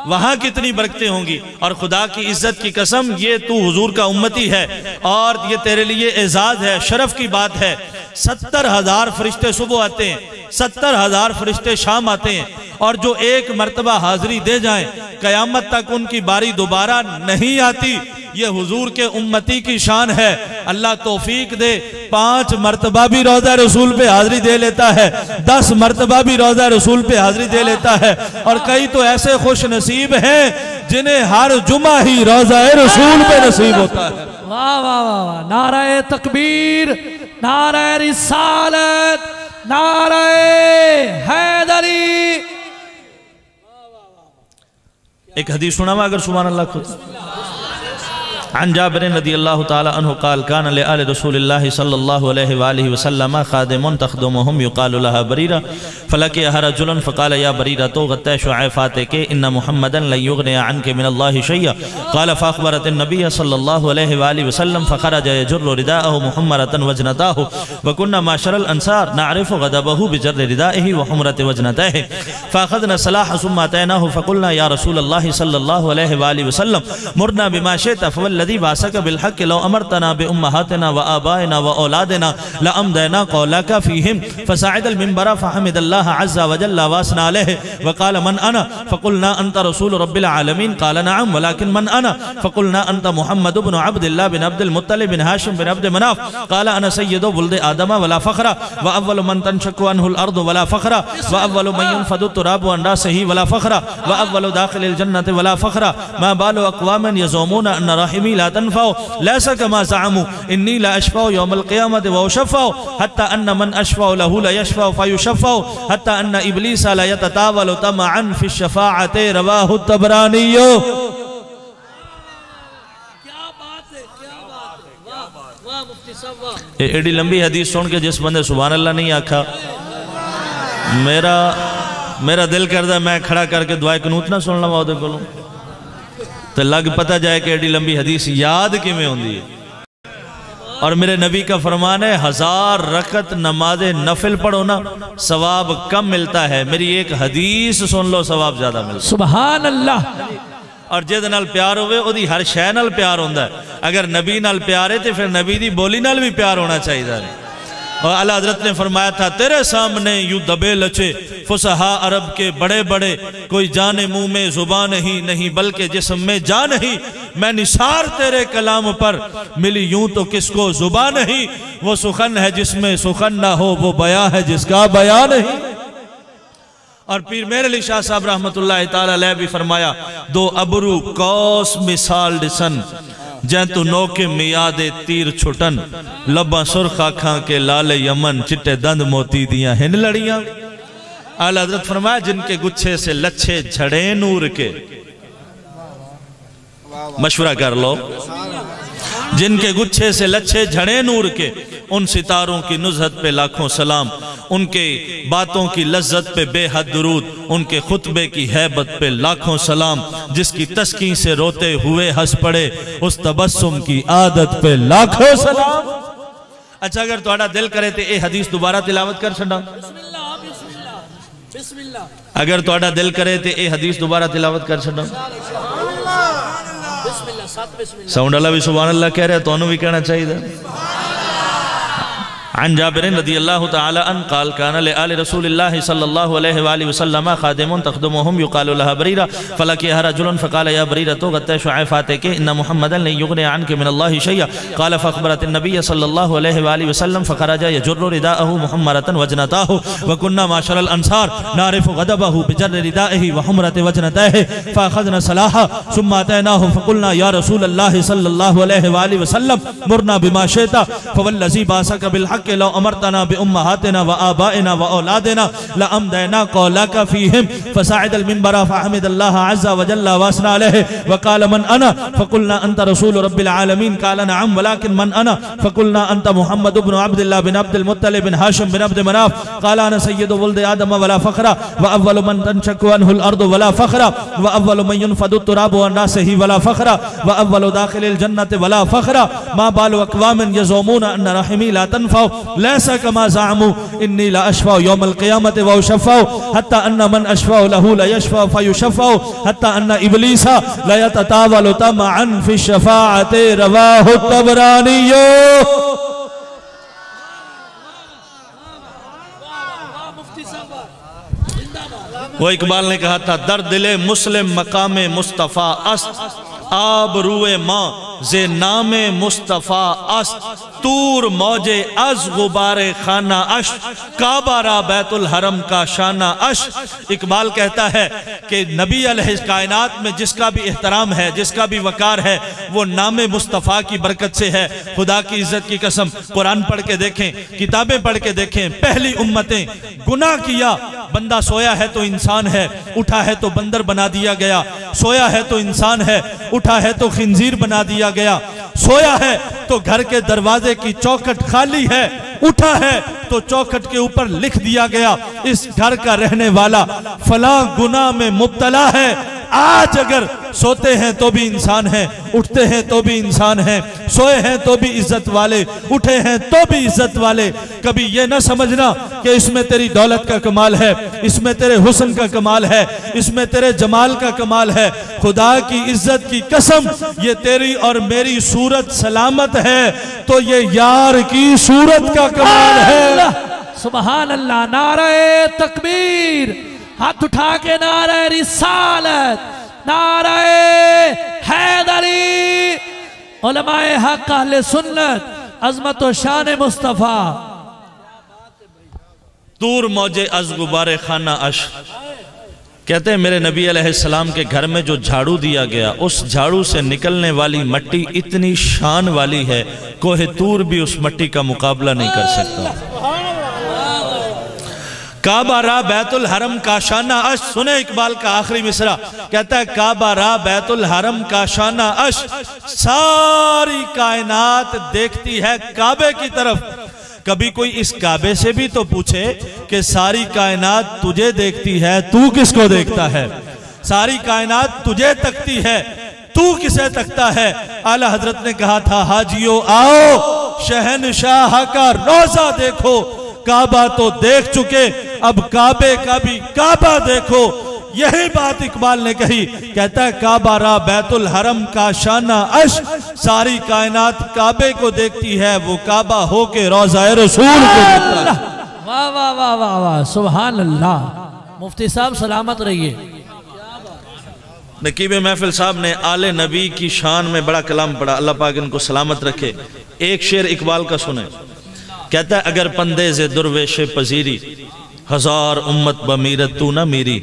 وہاں کتنی برکتیں ہوں گی۔ اور خدا کی عزت کی قسم یہ تو حضور کا امتی ہے اور یہ تیرے لیے اعزاز ہے، شرف کی بات ہے۔ 70,000 فرشتے صبح آتے ہیں، 70,000 فرشتے شام آتے ہیں، اور جو ایک مرتبہ حاضری دے جائیں قیامت تک ان کی باری دوبارہ نہیں آتی۔ یہ حضور کے امتی کی شان ہے۔ اللہ توفیق دے 5 مرتبہ بھی روضہ رسول پہ حاضری دے لیتا ہے، 10 مرتبہ بھی روضہ رسول پہ حاضری دے لیتا ہے، اور کئی تو ایسے خوش نصیب ہیں جنہیں ہر جمعہ ہی روضہ رسول پہ نصیب ہوتا ہے۔ واہ واہ واہ، نعرہ تکبیر، نعرہ رسالت، نعرہ حیدری۔ ایک حدیث سنا ہوا اگر سبحان اللہ خود عن جابر رضی اللہ تعالی عنہ قال کان لآل رسول اللہ صلی اللہ علیہ وآلہ وسلم خادم تخدمهم يقال لها بریرہ فلقيها رجلا فقال یا بریرہ تو غطہ شعیفاتک ان محمدا لن یغنی عنک من اللہ شیئا قال فاخبرت النبی صلی اللہ علیہ وآلہ وسلم فخرج يجر رداءه محمرة وجنتاه وكنا معشر الانصار نعرف غضبه بجر ردائه وحمرة وجنتاه فاخذنا السلاح ثم اتيناه فقلنا یا رسول اللہ صلی اللہ علیہ وآلہ وسلم مرنا بما شئت فوالذی باسک بالحق لو امرتنا بامہاتنا وآبائنا واولادنا لامدینا قولک فیہم فساعد المنبر فحمد اللہ عز وجل واسنا علیہ وقال من انا فقلنا انت رسول رب العالمین قال نعم ولكن من انا فقلنا انت محمد بن عبد اللہ بن عبد المطلب بن هاشم بن عبد مناف قال انا سید ولد آدم ولا فخر واول من تنشق عنه الارض ولا فخر واول من ينفض التراب عن راسه ولا فخر واول داخل الجنة ولا فخر ما بال اقوام يزعمون ان رحمي لا تنفع ليس كما زعموا اني لا اشفع يوم القيامة واشفع حتى ان من اشفع له لا يشفع فيشفع حتى ان ابلیس لا يتطاول طمعا في الشفاعة رواه الطبراني۔ ایڈی لمبی حدیث سن کے جس بندے سبحان اللہ نہیں آکھا میرا دل کردہ میں کھڑا کر کے دعائے قنوت نہ سن لوں دے کلوں تو لگ پتہ جائے کہ ایڈی لمبی حدیث یاد کی میں ہوندی ہے۔ اور میرے نبی کا فرمان ہے 1000 رکعت نماز نفل پڑھو نا ثواب کم ملتا ہے، میری ایک حدیث سن لو ثواب زیادہ ملتا ہے۔ سبحان اللہ، اور جد نال پیار ہوئے او دی ہر شے نال پیار ہوندا ہے. اگر نبی نال پیار ہے تو پھر نبی دی بولی نال بھی پیار ہونا چاہیے. اور اعلیٰ حضرت نے فرمایا تھا تیرے سامنے یوں دبے لچے فصحاء عرب کے بڑے بڑے کوئی جان منہ میں زبان ہی نہیں بلکہ جسم میں جان ہی. میں نثار تیرے کلام پر ملی یوں تو کس کو زبان نہیں. وہ سخن ہے جس میں سخن نہ ہو وہ بیان ہے جس کا بیان نہیں. اور پیر مہر علی شاہ صاحب رحمت اللہ تعالیٰ علیہ بھی فرمایا دو ابرو کوس مثال ڈسن جہاں تو نوکے میاد تیر چھٹن لباں سرخ آنکھاں کے لال یمن چٹے دند موتی دیاں ہن لڑیاں. اعلیٰ حضرت فرمایا جن کے گچھے سے لچھے جھڑے نور کے. مشورہ کر لو. جن کے گچھے سے لچھے جھڑے نور کے ان ستاروں کی نزہت پہ لاکھوں سلام. ان کے باتوں کی لذت پہ بے حد درود. ان کے خطبے کی ہیبت پہ لاکھوں سلام. جس کی تسکین سے روتے ہوئے ہنس پڑے اس تبسم کی عادت پہ لاکھوں سلام. اچھا اگر تھوڑا دل کرے تے اے حدیث دوبارہ تلاوت کر چھڑا. اگر تھوڑا دل کرے تے اے حدیث دوبارہ تلاوت کر چھڑا. ساؤنڈ اللہ بھی سبحان اللہ کہہ رہے تو انہوں بھی کہنا چاہیے. عن جابر رضی اللہ تعالی عنہ قال كان لآل رسول الله صلى الله عليه وآله وسلم خادم تخدمهم يقال لها بريرة فلقيها رجل فقال يا بريرة غطي شعافاتك إن محمدا لن يغني عنك من الله شيئا. قال فأخبرت النبي صلى الله عليه وآله وسلم فخرج يجر رداءه محمرة وجنتاه وكنا معشر الأنصار نعرف غضبه بجر ردائه وحمرة وجنتاه فأخذنا صلاحا ثم أتيناه فقلنا يا رسول الله صلى الله عليه وآله وسلم مرنا بما شئت فوالذي بعثك بالحق لو امرتنا بامهاتنا وآبائنا واولادنا لامضينا قولك فيهم. فصعد المنبر فحمد الله عز وجل واثنى عليه وقال من انا فقلنا انت رسول رب العالمين. قال نعم ولكن من انا فقلنا انت محمد بن عبد الله بن عبد المطلب بن هاشم بن عبد مناف. قال انا سيد ولد ادم ولا فخر واول من تنشق عنه الارض ولا فخر واول من ينفض التراب عن راسه ولا فخر واول داخل الجنه ولا فخر. ما بال اقوام يزعمون ان رحمي لا تنفع ليس كما زعموا إني لا أشفع يوم القيامة وأشفع حتى أن من أشفع له لا يشفع فيشفع حتى أن إبليس لا يتطاول طمعا في الشفاعة. رواه الطبراني. وہ اقبال نے کہا تھا در دل مسلم مقام مصطفیٰ است آب روئے ماں زے نام مصطفیٰ است تور موج از غبار خانہ اش کعبہ را بیت الحرم کا شانہ اش. اقبال کہتا ہے کہ نبی علیہ کائنات میں جس کا بھی احترام ہے جس کا بھی وقار ہے وہ نام مصطفیٰ کی برکت سے ہے. خدا کی عزت کی قسم قرآن پڑھ کے دیکھیں کتابیں پڑھ کے دیکھیں پہلی امتیں گناہ کیا. بندہ سویا ہے تو انسان ہے اٹھا ہے تو بندر بنا دیا گیا. سویا ہے تو انسان ہے اٹھا ہے تو خنزیر بنا دیا گیا. سویا ہے تو گھر کے دروازے کی چوکھٹ خالی ہے اٹھا ہے تو چوکھٹ کے اوپر لکھ دیا گیا اس گھر کا رہنے والا فلاں گناہ میں مبتلا ہے. آج اگر سوتے ہیں تو بھی انسان ہیں اٹھتے ہیں تو بھی انسان ہیں سوئے ہیں تو بھی عزت والے اٹھے ہیں تو بھی عزت والے. کبھی یہ نہ سمجھنا کہ اس میں تیری دولت کا کمال ہے اس میں تیرے حسن کا کمال ہے اس میں تیرے جمال کا کمال ہے. خدا کی عزت کی قسم یہ تیری اور میری صورت سلامت ہے تو یہ یار کی صورت کا کمال ہے. سبحان اللہ. نعرہ تکبیر. ہاتھ اٹھا کے نعرہ رسالت نعرہ حیدری. علماء حق اہل سنت عظمت و شان مصطفیٰ. تور موج از غبار خانہ اش. کہتے ہیں میرے نبی علیہ السلام کے گھر میں جو جھاڑو دیا گیا اس جھاڑو سے نکلنے والی مٹی اتنی شان والی ہے کوہ تور بھی اس مٹی کا مقابلہ نہیں کر سکتا. کعبہ را بیت الحرم کا شانہ اش. سنیں اقبال کا آخری مصرع کہتا ہے کعبہ را بیت الحرم کا شانہ اش. ساری کائنات دیکھتی ہے کعبے کی طرف. کبھی کوئی اس کعبے سے بھی تو پوچھے کہ ساری کائنات تجھے دیکھتی ہے تو کس کو دیکھتا ہے. ساری کائنات تجھے تکتی ہے تو کسے تکتا ہے. اعلیٰ حضرت نے کہا تھا حاجیو آؤ شہنشاہ کا روزہ دیکھو. کعبہ تو دیکھ چکے اب کعبے کا بھی کعبہ دیکھو. یہی بات اقبال نے کہی، کہتا ہے کعبہ را بیت الحرم کا شانہ عشق، ساری کائنات کعبے کو دیکھتی ہے، وہ کعبہ ہو کے روضہ رسول کو دیکھتا ہے۔ واہ واہ واہ واہ واہ، سبحان اللہ۔ مفتی صاحب سلامت رہیے۔ نقیب محفل صاحب نے آل نبی کی شان میں بڑا کلام پڑھا، اللہ پاک ان کو سلامت رکھے۔ ایک شعر اقبال کا سنیں، کہتا ہے اگر پندیز درویش پذیری، ہزار امت بمیرت تو نہ میری،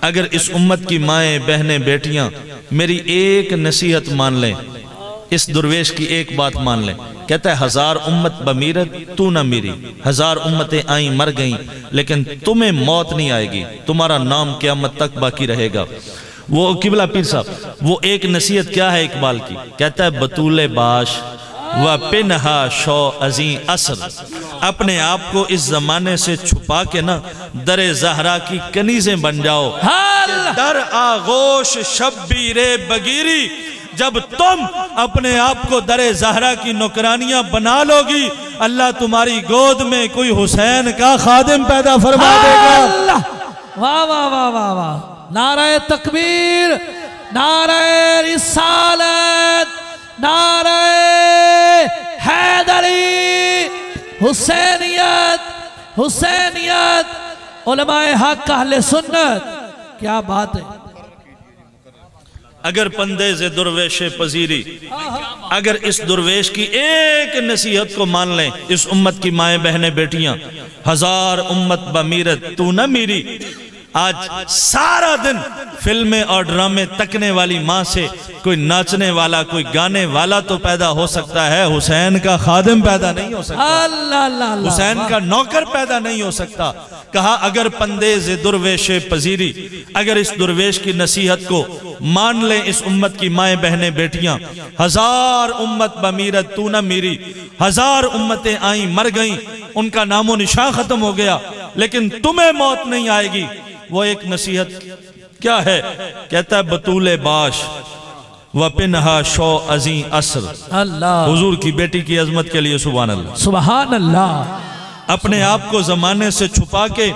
اگر اس امت کی مائیں بہنیں بیٹیاں میری ایک نصیحت مان لیں، اس درویش کی ایک بات مان لیں، کہتا ہے ہزار امت بمیرت تو نہ میری، ہزار امتیں آئیں مر گئیں لیکن تمہیں موت نہیں آئے گی، تمہارا نام قیامت تک باقی رہے گا۔ وہ قبلہ پیر صاحب، وہ ایک نصیحت کیا ہے اقبال کی؟ کہتا ہے بطول باش و پنہا شو عظیم اثر، اپنے آپ کو اس زمانے سے چھپا کے نا در زہرا کی کنیزیں بن جاؤ، در آغوش شبیر بگیری، جب تم اپنے آپ کو در زہرا کی نوکرانیاں بنا لوگی، اللہ تمہاری گود میں کوئی حسین کا خادم پیدا فرما دے گا۔ واہ واہ واہ واہ واہ، نعرہ تکبیر، نعرہ رسالت، نعرہ حیدری، حسینیت، حسینیت، علماء حق اہل سنت، کیا بات ہے۔ اگر پندیز درویش پذیری، اگر اس درویش کی ایک نصیحت کو مان لیں، اس امت کی مائیں بہنیں بیٹیاں، ہزار امت بمیرت تو نہ میری، آج سارا دن فلمیں اور ڈرامے تکنے والی ماں سے کوئی ناچنے والا، کوئی گانے والا تو پیدا ہو سکتا ہے، حسین کا خادم پیدا نہیں ہو سکتا، حسین کا نوکر پیدا نہیں ہو سکتا۔ کہا اگر پندیز درویش پذیری، اگر اس درویش کی نصیحت کو مان لیں اس امت کی مائیں بہنیں بیٹیاں، ہزار امت بمیرت تو نہ میری، ہزار امتیں آئیں مر گئیں، ان کا نام و نشان ختم ہو گیا، لیکن تمہیں موت نہیں آئے گی۔ وہ ایک نصیحت کیا ہے؟ کہتا ہے بطول باش و پنہا شو عظیم اثر، اللہ، حضور کی بیٹی کی عظمت کے لیے سبحان اللہ، سبحان اللہ۔ اپنے آپ کو زمانے سے چھپا کے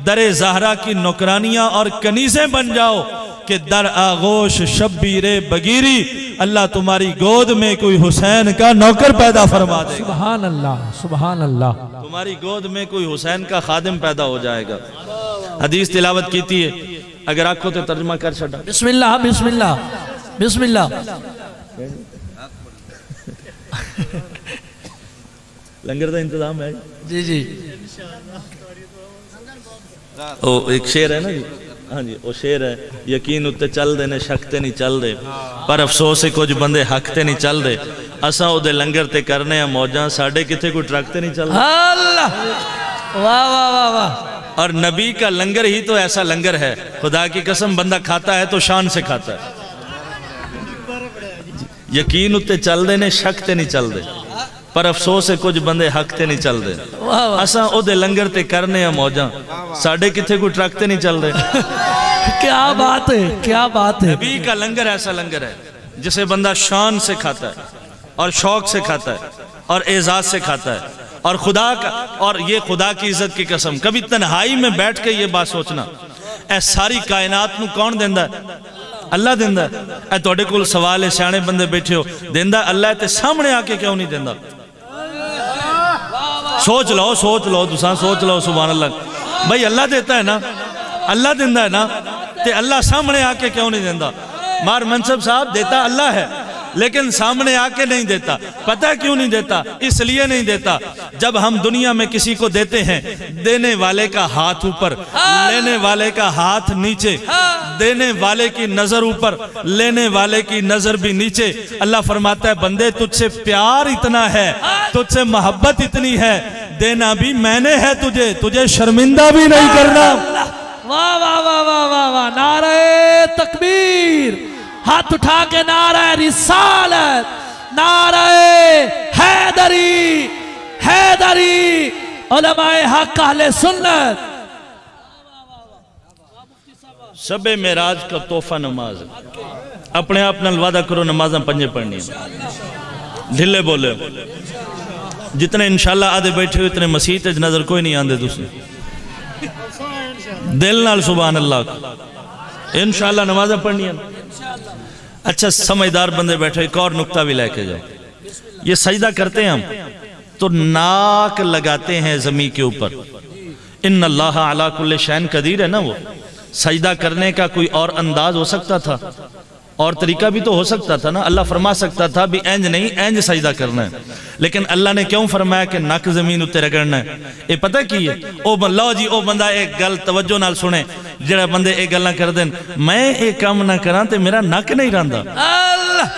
در زہرا کی نوکرانیاں اور کنیزیں بن جاؤ کہ در آغوش شبیر بگیری، اللہ تمہاری گود میں کوئی حسین کا نوکر پیدا فرما دے گا۔ سبحان اللہ، سبحان اللہ۔ تمہاری گود میں کوئی حسین کا خادم پیدا ہو جائے گا۔ حدیث تلاوت کیتی ہے، اگر آنکھوں تے ترجمہ کر چھڑا۔ بسم اللہ، بسم اللہ، بسم اللہ۔ لنگر دا انتظام ہے جی جی، ایک شعر ہے نا جی، ہاں جی، وہ شعر ہے، یقین اتے چل دے نے شک تے نہیں چل دے، پر افسوس ہے کچھ بندے حق تے نہیں چل دے، اساں او دے لنگر تے کرنے ہیں موجاں، ساڑھے کتے کوئی ٹرک تے نہیں چل دے۔ اللہ، واہ واہ واہ واہ۔ اور نبی کا لنگر ہی تو ایسا لنگر ہے، خدا کی قسم بندہ کھاتا ہے تو شان سے کھاتا ہے۔ یقین اتے چل دے نے شک تے نہیں چل دے، پر افسوس ہے کچھ بندے حق تے نہیں چل دے، اساں او دے لنگر تے کرنے ہیں موجاں، ساڑھے کتے کوئی ٹرک تے نہیں چل دے۔ کیا بات ہے، کیا بات ہے۔ نبی کا لنگر ایسا لنگر ہے جسے بندہ شان سے کھاتا ہے اور شوق سے کھاتا ہے اور اعزاز سے کھاتا ہے، اور خدا کا، اور یہ خدا کی عزت کی قسم، کبھی تنہائی میں بیٹھ کے یہ بات سوچنا، اے ساری کائنات نو کون دیندہ ہے؟ اللہ دیندہ ہے۔ اے توڑے کل سوال ہے، سیانے بندے بیٹھے ہو، دیندہ اللہ تے سامنے آ کے کیوں نہیں دیندہ؟ سوچ لو دوسرا سوچ لو، سبحان اللہ۔ بھائی اللہ دیتا ہے نا، اللہ دیندہ ہے نا، تے اللہ سامنے آ کے کیوں نہیں دیندہ؟ مار منصب صاحب دیتا اللہ ہے، لیکن سامنے آ کے نہیں دیتا۔ پتہ کیوں نہیں دیتا؟ اس لیے نہیں دیتا، جب ہم دنیا میں کسی کو دیتے ہیں، دینے والے کا ہاتھ اوپر، لینے والے کا ہاتھ نیچے، دینے والے کی نظر اوپر، لینے والے کی نظر بھی نیچے۔ اللہ فرماتا ہے بندے تجھ سے پیار اتنا ہے، تجھ سے محبت اتنی ہے، دینا بھی میں نے ہے تجھے شرمندہ بھی نہیں کرنا۔ واہ واہ واہ واہ واہ واہ، نعرہ تکبیر، ہاتھ اٹھا کے نعرہ رسالت، نعرہ حیدری، حیدری، علماء حق اہل سنت۔ شب معراج کا تحفہ نماز ہے، اپنے آپ نال وعدہ کرو نمازاں پنجے پڑھنی ہیں، ڈھلے بولے، جتنے انشاءاللہ آدھے بیٹھے ہوئے اتنے مسیح تے نظر کوئی نہیں آندے دوسرے، دل نال سبحان اللہ۔ انشاءاللہ نمازیں پڑھنی ہے. اچھا سمجھدار بندے بیٹھے ایک اور نقطہ بھی لے کے جاؤ. یہ سجدہ کرتے ہیں ہم تو ناک لگاتے ہیں زمین کے اوپر. ان اللہ علی کل شیء قدیر ہے نا. وہ سجدہ کرنے کا کوئی اور انداز ہو سکتا تھا, اور طریقہ بھی تو ہو سکتا تھا نا. اللہ فرما سکتا تھا بھی اینج نہیں اینج سجدہ کرنا ہے, لیکن اللہ نے کیوں فرمایا کہ نک زمین اتے رگڑنا ہے؟ یہ پتہ کی ہے لو جی او بندہ ایک گل توجہ نال سنے, جڑا بندے ایک گل نہ کر دیں میں ایک کام نہ کراں تے میرا نک نہیں رہندا. اللہ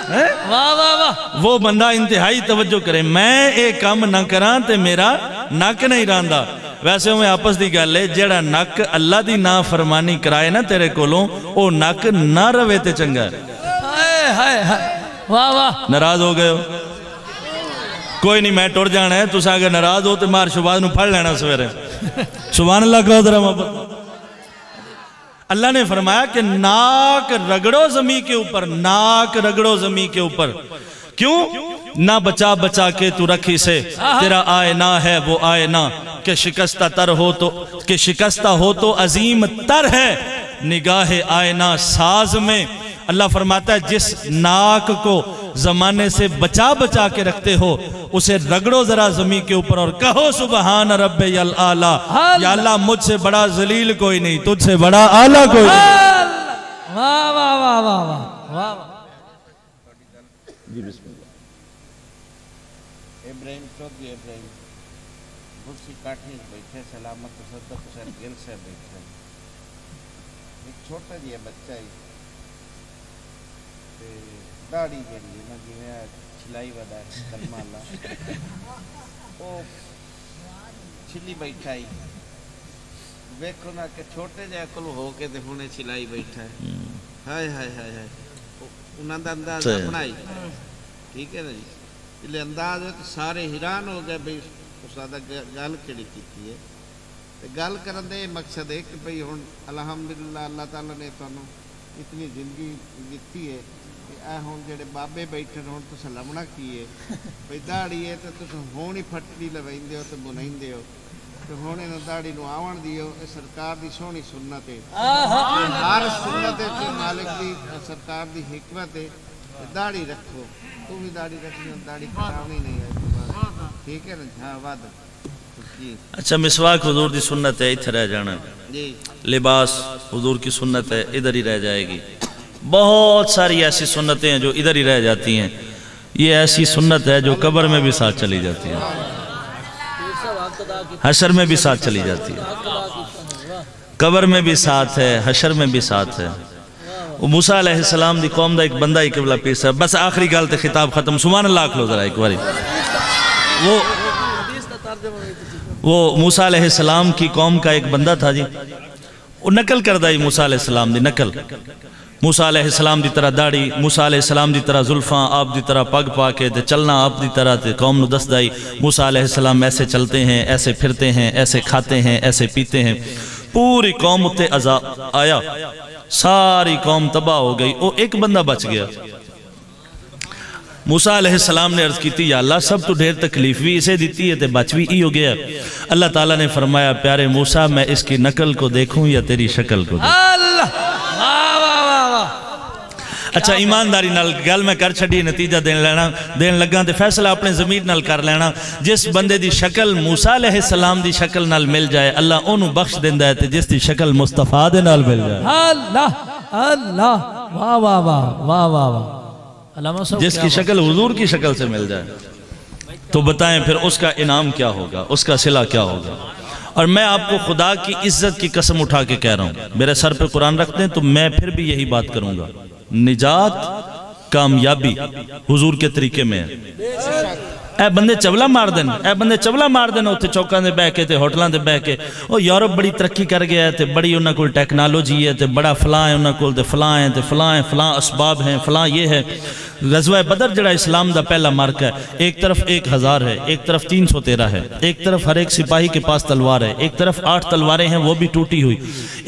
واہ واہ واہ. وہ بندہ انتہائی توجہ کرے, میں ایک کام نہ کراں تے میرا نک نہیں رہندا. ویسے میں آپس دی گل ہے جڑا نک اللہ دی نا فرمانی کرائے نا تیرے کولوں او نک نہ روے تے چنگا ہے. واہ واہ. ناراض ہو گئے ہو؟ کوئی نہیں میں ٹر جانا ہے. تسا اگر ناراض ہو تو مار شباز نو پڑھ لینا سویرے. سبحان اللہ کہو ذرا محبت. اللہ نے فرمایا کہ ناک رگڑو زمین کے اوپر, ناک رگڑو زمین کے اوپر. کیوں؟ نہ بچا بچا کے تو رکھی سے تیرا آئینہ ہے وہ آئینہ, کہ شکستہ ہو تو عظیم تر ہے نگاہ آئینہ ساز میں. اللہ فرماتا ہے جس ناک کو زمانے سے بچا بچا کے رکھتے ہو اسے رگڑو ذرا زمین کے اوپر اور کہو سبحان ربی الاعلیٰ. یا اللہ مجھ سے بڑا ذلیل کوئی نہیں, تجھ سے بڑا اعلیٰ کوئی نہیں. واہ واہ واہ واہ واہ واہ. جی بسم اللہ. ابراہیم چودھری ابراہیم بھرسی کاٹھی بیٹھے سلامت صدق حسین گل سے بیٹھے. ایک چھوٹا جی بچہ ہی داڑھی جڑی نا جویں چھلائی ودا کلمہ اللہ او چھلی بیٹھا ہی ویکھو نا کہ چھوٹے جے کول ہو کے تے ہنے چھلائی بیٹھا ہے. ہائے ہائے ہائے ہائے. انہاں دا انداز اپنائی. ٹھیک ہے نا جی. یہ انداز ہے تو سارے حیران ہو گئے بھئی استاد گل کیڑی کیتی ہے. تے گل کرن دے مقصد ہے کہ بھئی ہن الحمدللہ اللہ تعالی نے تانوں اتنی زندگی دتی ہے کہ اے ہن جڑے بابے بیٹھے ہن تساں لمنا کی ہے بھئی داڑھی ہے تے تساں ہون ہی پھٹڑی لویندے ہو تے بنائندے ہو تے ہن انہاں داڑھی نو آون دیو. اے سرکار دی سونی سنت ہے. ہر سنت تے مالک دی سرکار دی حکمت ہے. داڑھی رکھو, تو بھی داڑھی رکھنی, داڑھی کٹاونی نہیں ہے. ٹھیک ہے نا. ہاں وعدہ. اچھا مسواک حضور دی سنت ہے اتھے رہ جانا. لباس حضور کی سنت ہے ادھر ہی رہ جائے گی. بہت ساری ایسی سنتیں ہیں جو ادھر ہی رہ جاتی ہیں. یہ ایسی سنت ہے جو قبر میں بھی ساتھ چلی جاتی ہے, حشر میں بھی ساتھ چلی جاتی ہے. قبر میں بھی ساتھ ہے, حشر میں بھی ساتھ ہے. موسیٰ علیہ السلام دی قوم دا ایک بندہ ہی قبلہ پیس ہے. بس آخری گل تے خطاب ختم. سبحان اللہ کھلو ذرا ایک باری. وہ موسیٰ علیہ السلام کی قوم کا ایک بندہ تھا جی, وہ نقل کردہ ہی موسیٰ علیہ السلام دی نقل. موسیٰ علیہ السلام دی طرح داڑھی, موسیٰ علیہ السلام دی طرح زلفاں, آپ دی طرح پگ پا کے تے چلنا آپ دی طرح تے قوم نو دس دائی. موسیٰ علیہ السلام ایسے چلتے ہیں, ایسے پھرتے ہیں, ایسے کھاتے ہیں, ایسے پیتے ہیں. پوری قوم اتے عذاب آیا, ساری قوم تباہ ہو گئی. وہ ایک بندہ بچ گیا. موسیٰ علیہ السلام نے عرض کی تھی یا اللہ سب تو ڈھیر تکلیف بھی اسے دیتی ہے تے بچ بھی ہی ہو گیا. اللہ تعالیٰ نے فرمایا پیارے موسیٰ میں اس کی نقل کو دیکھوں یا تیری شکل کو دیکھوں. اچھا ایمانداری نال گل میں کر چھڑی, نتیجہ دین لگاں تے فیصلہ اپنے ضمیر نال کر لینا. جس بندے دی شکل موسیٰ علیہ السلام دی شکل نال مل جائے اللہ انہوں بخش دیندہ ہے تے جس دی شکل مصطفیٰ دے نال مل جائے. اللہ اللہ واہ واہ واہ واہ واہ واہ. جس کی شکل حضور کی شکل سے مل جائے تو بتائیں پھر اس کا انعام کیا ہوگا, اس کا صلہ کیا ہوگا. اور میں آپ کو خدا کی عزت کی قسم اٹھا کے کہہ رہا ہوں, میرے سر پہ قرآن رکھ دیں تو میں پھر بھی یہی بات کروں گا, نجات کامیابی حضور کے طریقے میں ہے. اے بندے چبلا مار دینا, اے بندے چبلا مار دینا اتھے چوکاں دے بہ کے تے ہوٹلان دے بہ کے. او یورپ بڑی ترقی کر گیا ہے تے بڑی انہاں کول ٹیکنالوجی ہے تے بڑا فلاں ہے انہاں کول تے فلاں ہیں تے فلاں ہیں, فلاں اسباب ہیں, فلاں یہ ہے. غزوہ بدر جڑا اسلام دا پہلا مارکہ ہے, ایک طرف 1000 ہے, ایک طرف 313 ہے, ایک طرف ہر ایک سپاہی کے پاس تلوار ہے, ایک طرف 8 تلواریں ہیں وہ بھی ٹوٹی ہوئی,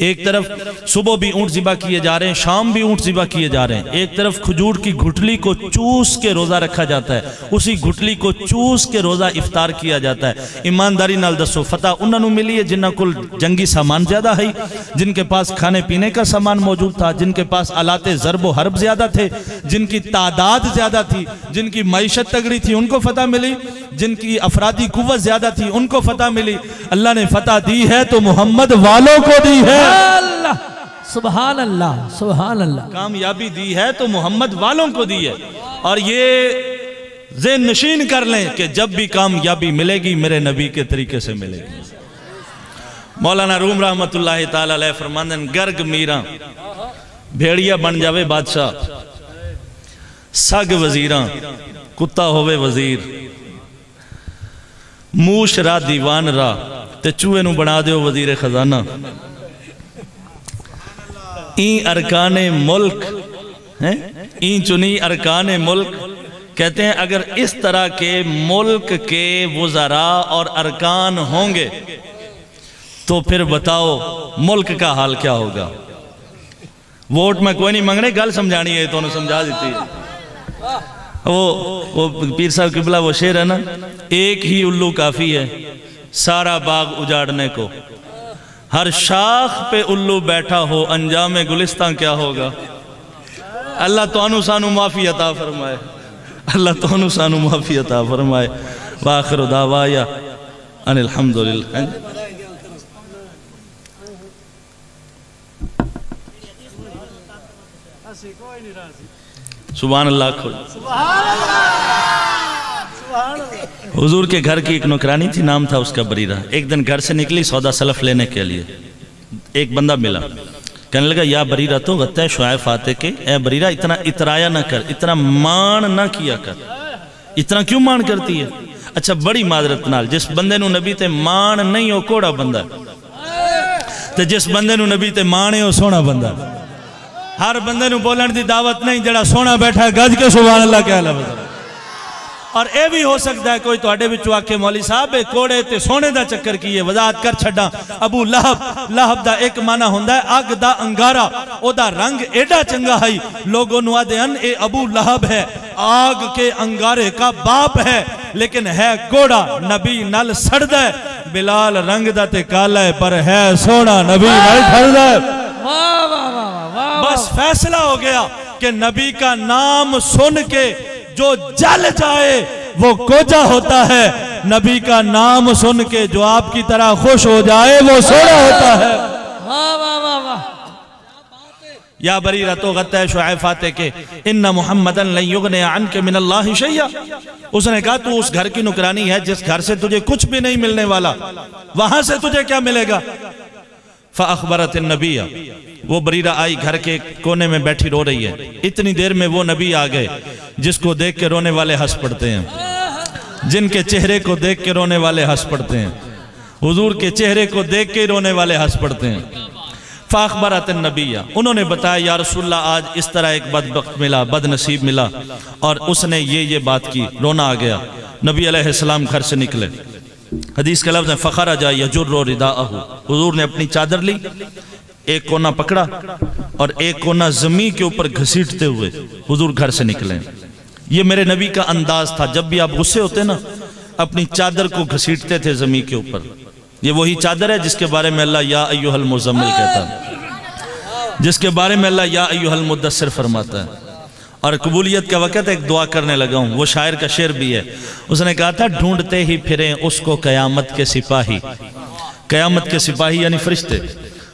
ایک طرف صبح بھی اونٹ ذبح کیے جا رہے ہیں, شام بھی اونٹ ذبح کیے جا رہے ہیں, ایک طرف کھجور کی گھٹلی کو چوس کے روزہ رکھا جاتا ہے, اسی گھٹلی کو چوس کے روزہ افطار کیا جاتا ہے۔ ایمانداری نال دسو فتح انہوں نے ملی ہے جنہاں کل جنگی سامان زیادہ ہے، جن کے پاس کھانے پینے کا سامان موجود تھا، جن کے پاس آلات ضرب و حرب زیادہ تھے، جن کی تعداد زیادہ تھی، جن کی معیشت تگڑی تھی ان کو فتح ملی، جن کی افرادی قوت زیادہ تھی ان کو فتح ملی۔ اللہ نے فتح دی ہے تو محمد والوں کو دی ہے، اللہ سبحان اللہ سبحان اللہ، کامیابی دی ہے تو محمد والوں کو دی ہے۔ اور یہ ذہن نشین کر لیں کہ جب بھی کامیابی ملے گی میرے نبی کے طریقے سے ملے گی۔ مولانا روم رحمت اللہ تعالی علیہ فرماندن گرگ میران بھیڑیا بن جاوے بادشاہ، سگ وزیران کتا ہوئے وزیر، موش را دیوان را تے چوہے نو بنا دیو وزیر خزانہ۔ این ارکان ملک این چنی ارکان ملک، کہتے ہیں اگر اس طرح کے ملک کے وزراء اور ارکان ہوں گے تو پھر بتاؤ ملک کا حال کیا ہوگا۔ ووٹ میں کوئی نہیں مانگنے، گل سمجھانی ہے تو انہوں سمجھا دیتی ہے۔ وہ پیر صاحب قبلہ وہ شعر ہے نا، ایک ہی الو کافی ہے سارا باغ اجاڑنے کو، ہر شاخ پہ الو بیٹھا ہو انجام گلستان کیا ہوگا۔ اللہ تو انو سانو معافی عطا فرمائے، اللہ تو انو سانو معافی عطا فرمائے۔ وآخر دعوایا ان الحمدللہ۔ سبحان اللہ کھول۔ حضور کے گھر کی ایک نوکرانی تھی، نام تھا اس کا بریرہ۔ ایک دن گھر سے نکلی سودا سلف لینے کے لیے، ایک بندہ ملا، کہنے لگا یا بریرہ تو غطہ شعیب فاتح کے، اے بریرہ اتنا اترایا نہ کر، اتنا مان نہ کیا کر، اتنا کیوں مان کرتی ہے؟ اچھا بڑی معذرت نال جس بندے نو نبی تے مان نہیں ہو کوڑا بندہ، تے جس بندے نو نبی تے مانے ہو سونا بندہ۔ ہر بندے نو بولن دی دعوت نہیں، جڑا سونا بیٹھا گج کے سبحان اللہ کہہ لے۔ اور اے بھی ہو سکتا ہے کوئی توڑے بچو آکے مولی صاحب کوڑے تے سونے دا چکر کیے، وضاحت کر چھڑا۔ ابو لہب دا ایک معنی ہوندہ ہے آگ دا انگارہ، او دا رنگ ایڈا چنگا ہے، لوگوں نو آدھے ان اے ابو لہب ہے، آگ کے انگارے کا باپ ہے، لیکن ہے کوڑا، نبی نل سڑ دے۔ بلال رنگ دا تے کالا ہے پر ہے سونا، نبی نل سڑ دے۔ بس فیصلہ ہو گیا کہ نبی کا نام سن کے جو جل جائے وہ کوجا ہوتا ہے، نبی کا نام سن کے جو آپ کی طرح خوش ہو جائے وہ سونا ہوتا ہے۔ یا بریرہ تو غطہ شعیب فاتح کے ان محمدن لن یغنی عنک من اللہ شیئا، اس نے کہا تو اس گھر کی نکرانی ہے جس گھر سے تجھے کچھ بھی نہیں ملنے والا، وہاں سے تجھے کیا ملے گا؟ فاخبرت النبی، وہ بریرہ آئی گھر کے کونے میں بیٹھی رو رہی ہے۔ اتنی دیر میں وہ نبی آ گئے جس کو دیکھ کے رونے والے ہنس پڑتے ہیں، جن کے چہرے کو دیکھ کے رونے والے ہنس پڑتے ہیں، حضور کے چہرے کو دیکھ کے رونے والے ہنس پڑتے ہیں۔ فاخبرت النبی، انہوں نے بتایا یا رسول اللہ آج اس طرح ایک بدبخت ملا، بد نصیب ملا، اور اس نے یہ بات کی، رونا آ گیا۔ نبی علیہ السلام گھر سے نکلے، حدیث کا لفظ ہے فخرج یجر رداءہ، حضور نے اپنی چادر لی، ایک کونا پکڑا اور ایک کونا زمین کے اوپر گھسیٹتے ہوئے حضور گھر سے نکلے۔ یہ میرے نبی کا انداز تھا، جب بھی آپ غصے ہوتے نا اپنی چادر کو گھسیٹتے تھے زمین کے اوپر۔ یہ وہی چادر ہے جس کے بارے میں اللہ یا ایوہ المزمل کہتا ہے، جس کے بارے میں اللہ یا ایوہ المدثر فرماتا ہے۔ اور قبولیت کا وقت ایک دعا کرنے لگا ہوں، وہ شاعر کا شعر بھی ہے، اس نے کہا تھا ڈھونڈتے ہی پھریں اس کو قیامت کے سپاہی۔ قیامت کے سپاہی یعنی فرشتے،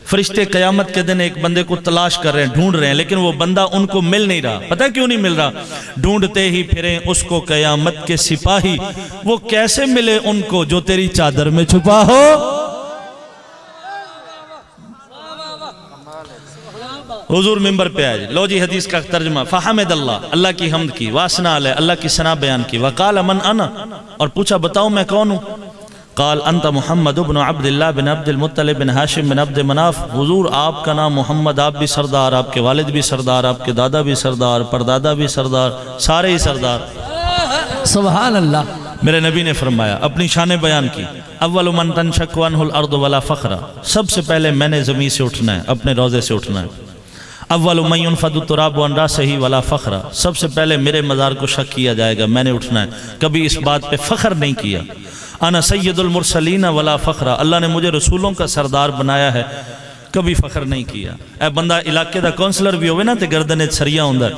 فرشتے قیامت کے دن ایک بندے کو تلاش کر رہے ہیں، ڈھونڈ رہے ہیں، لیکن وہ بندہ ان کو مل نہیں رہا۔ پتہ کیوں نہیں مل رہا؟ ڈھونڈتے ہی پھریں اس کو قیامت کے سپاہی، وہ کیسے ملے ان کو جو تیری چادر میں چھپا ہو۔ حضور ممبر پہ آئے، لو جی حدیث کا ترجمہ، فحمد اللہ، اللہ کی حمد کی، واسنا علیہ، اللہ کی ثنا بیان کی، وقال من انا، اور پوچھا بتاؤ میں کون ہوں؟ قال انت محمد بن عبداللہ بن عبد المطلب بن ہاشم بن عبد مناف، حضور آپ کا نام محمد، آپ بھی سردار، آپ کے والد بھی سردار، آپ کے دادا بھی سردار، پردادا بھی سردار، سارے ہی سردار۔ سبحان اللہ۔ میرے نبی نے فرمایا، اپنی شان بیان کی، اول من تنشق عنہ الارض ولا فخر، سب سے پہلے میں نے زمین سے اٹھنا ہے، اپنے روضے سے اٹھنا ہے۔ اول من ينفض التراب عن راسه ولا فخر، سب سے پہلے میرے مزار کو شک کیا جائے گا، میں نے اٹھنا ہے، کبھی اس بات پہ فخر نہیں کیا۔ انا سید المرسلین ولا فخر، اللہ نے مجھے رسولوں کا سردار بنایا ہے، کبھی فخر نہیں کیا۔ اے بندہ علاقے دا کونسلر بھی ہوئے نا تے گردنے سریا ہوندہ،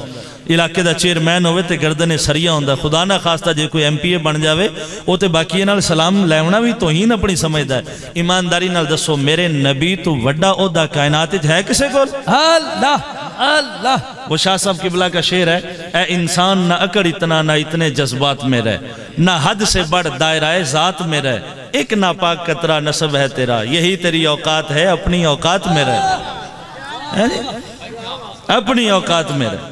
علاقے دا چیئرمین ہوئے تے گردنے سریا ہوندہ، خدا نہ خواستہ جے کوئی ایم پی اے بن جاوے وہ تے باقی نال سلام لیونا بھی توہین اپنی سمجھدا ہے۔ ایمانداری نال دسو میرے نبی تو وڈا عہدہ کائنات ہے کسے کو؟ اللہ اللہ۔ وہ شاہ صاحب قبلہ کا شعر ہے، اے انسان نہ اکڑ اتنا نہ اتنے جذبات میں رہ، نہ حد سے بڑھ دائرہ ذات میں رہ، ایک ناپاک قطرہ نصب ہے تیرا، یہی تیری اوقات ہے، اپنی اوقات میں رہ، اپنی اوقات میں رہ۔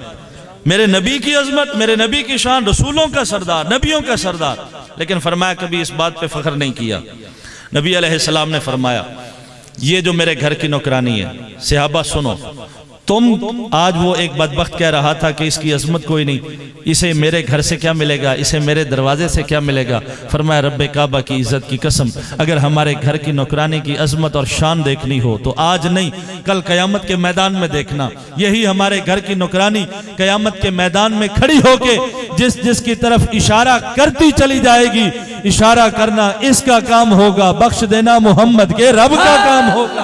میرے نبی کی عظمت، میرے نبی کی شان، رسولوں کا سردار، نبیوں کا سردار، لیکن فرمایا کبھی اس بات پہ فخر نہیں کیا۔ نبی علیہ السلام نے فرمایا یہ جو میرے گھر کی نوکرانی ہے، صحابہ سنو، تم آج وہ ایک بدبخت کہہ رہا تھا کہ اس کی عظمت کوئی نہیں، اسے میرے گھر سے کیا ملے گا، اسے میرے دروازے سے کیا ملے گا؟ فرمایا رب کعبہ کی عزت کی قسم، اگر ہمارے گھر کی نوکرانی کی عظمت اور شان دیکھنی ہو تو آج نہیں، کل قیامت کے میدان میں دیکھنا۔ یہی ہمارے گھر کی نوکرانی قیامت کے میدان میں کھڑی ہو کے جس کی طرف اشارہ کرتی چلی جائے گی، اشارہ کرنا اس کا کام ہوگا، بخش دینا محمد کے رب کا کام ہوگا۔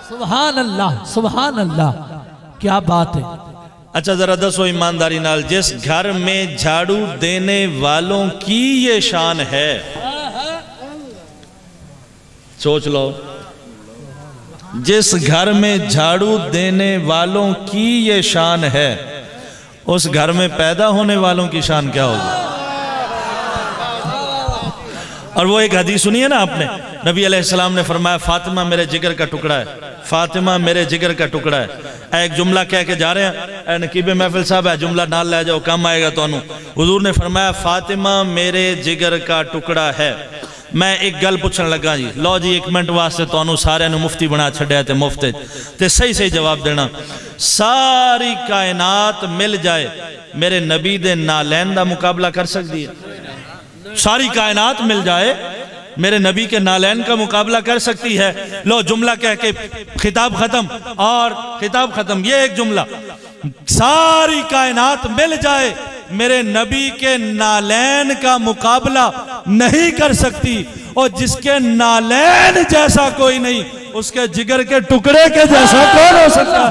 سبحان اللہ سبحان اللہ، کیا بات ہے۔ اچھا ذرا دسو ایمانداری نال، جس گھر میں جھاڑو دینے والوں کی یہ شان ہے، سوچ لو، جس گھر میں جھاڑو دینے والوں کی یہ شان ہے، اس گھر میں پیدا ہونے والوں کی شان کیا ہوگی؟ اور وہ ایک حدیث سنی ہے نا آپ نے، نبی علیہ السلام نے فرمایا فاطمہ میرے جگر کا ٹکڑا ہے، فاطمہ میرے جگر کا ٹکڑا ہے۔ ایک جملہ کہہ کے جا رہے ہیں، اے نقیب محفل صاحب ہے جملہ نال لے جاؤ، کم آئے گا تو انہوں۔ حضور نے فرمایا فاطمہ میرے جگر کا ٹکڑا ہے۔ میں ایک گل پوچھن لگا جی، لو جی ایک منٹ واسطے تو انہوں سارے انہوں مفتی بنا چھڑے تے مفتے تے صحیح جواب دینا۔ ساری کائنات مل جائے میرے نبی دے نالین دا مقابلہ کر سکتی ہے؟ ساری کائنات مل جائے میرے نبی کے نالین کا مقابلہ کر سکتی ہے؟ لو جملہ کہہ کے خطاب ختم اور خطاب ختم، یہ ایک جملہ، ساری کائنات مل جائے میرے نبی کے نالین کا مقابلہ نہیں کر سکتی، اور جس کے نالین جیسا کوئی نہیں اس کے جگر کے ٹکڑے کے جیسا کون ہو سکتا؟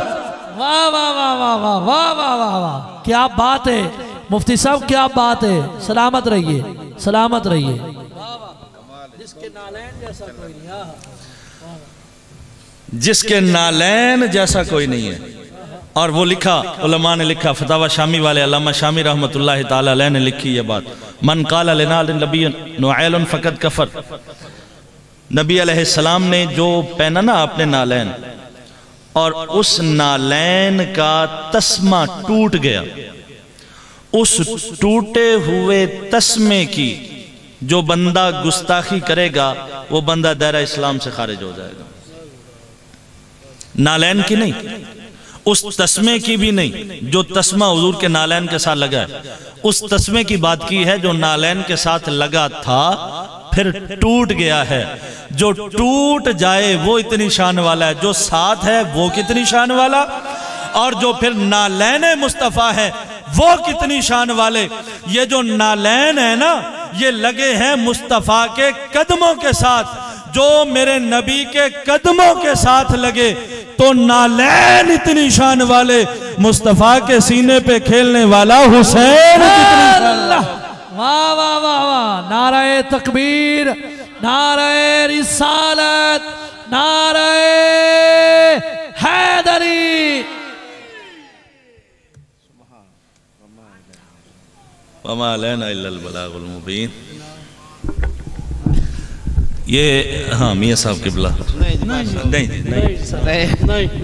واہ واہ واہ واہ واہ واہ واہ واہ واہ، کیا بات ہے مفتی صاحب، کیا بات ہے، سلامت رہیے سلامت رہیے۔ جس کے نالین جیسا کوئی نہیں، جس کے نالین جیسا کوئی نہیں ہے۔ اور وہ لکھا، علماء نے لکھا، فتاوی شامی والے علامہ شامی رحمت اللہ تعالیٰ علیہ نے لکھی یہ بات، من قال لنا للنبی نعیل فقد کفر، نبی علیہ السلام نے جو پہنا نا اپنے نالین، اور اس نالین کا تسمہ ٹوٹ گیا، اس ٹوٹے ہوئے تسمے کی جو بندہ گستاخی کرے گا وہ بندہ دائرہ اسلام سے خارج ہو جائے گا۔ نالین کی نہیں، اس تسمے کی بھی نہیں، جو تسمہ حضور کے نالین کے ساتھ لگا ہے، اس تسمے کی بات کی ہے جو نالین کے ساتھ لگا تھا پھر ٹوٹ گیا ہے۔ جو ٹوٹ جائے وہ اتنی شان والا ہے، جو ساتھ ہے وہ کتنی شان والا، اور جو پھر نالین مصطفیٰ ہے وہ کتنی شان والے۔ یہ جو نالین ہے نا یہ لگے ہیں مصطفیٰ کے قدموں کے ساتھ، جو میرے نبی کے قدموں کے ساتھ لگے تو نالین اتنی شان والے، مصطفیٰ کے سینے پہ کھیلنے والا حسین کتنی شان والے۔ واہ واہ واہ واہ، نعرہ تکبیر، نعرہ رسالت، نعرہ حیدری۔ وما علینا الا البلاغ المبین۔ یہ ہاں میاں صاحب قبلہ نہیں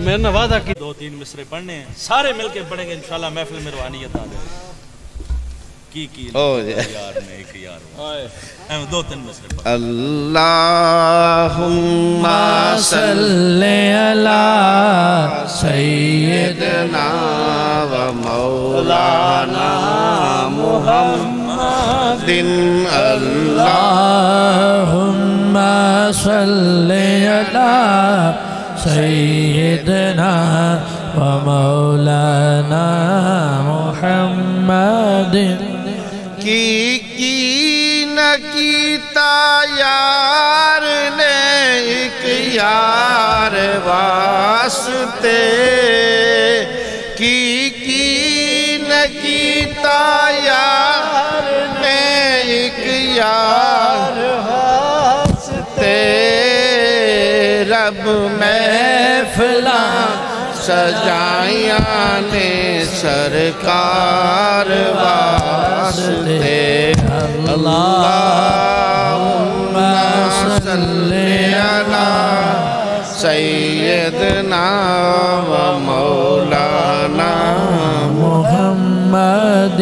میں نے وعدہ کی 2-3 مصرے پڑھنے ہیں، سارے مل کے پڑھیں گے انشاءاللہ، محفل میں روحانیت آ جائے کی یار میں ایک یار 2-3 مصرے پڑھیں۔ اللہم صلی علی سیدنا و مولانا محمد، اللہم صلی علی سیدنا ومولانا محمد کی نہ کیتا یار نے ایک یار واسطے کی نہ کیتا یار نے ایک یار واسطے رب محفلاں سجائیاں نے سرکار واسطے اللہم صلی علی سیدنا و مولانا محمد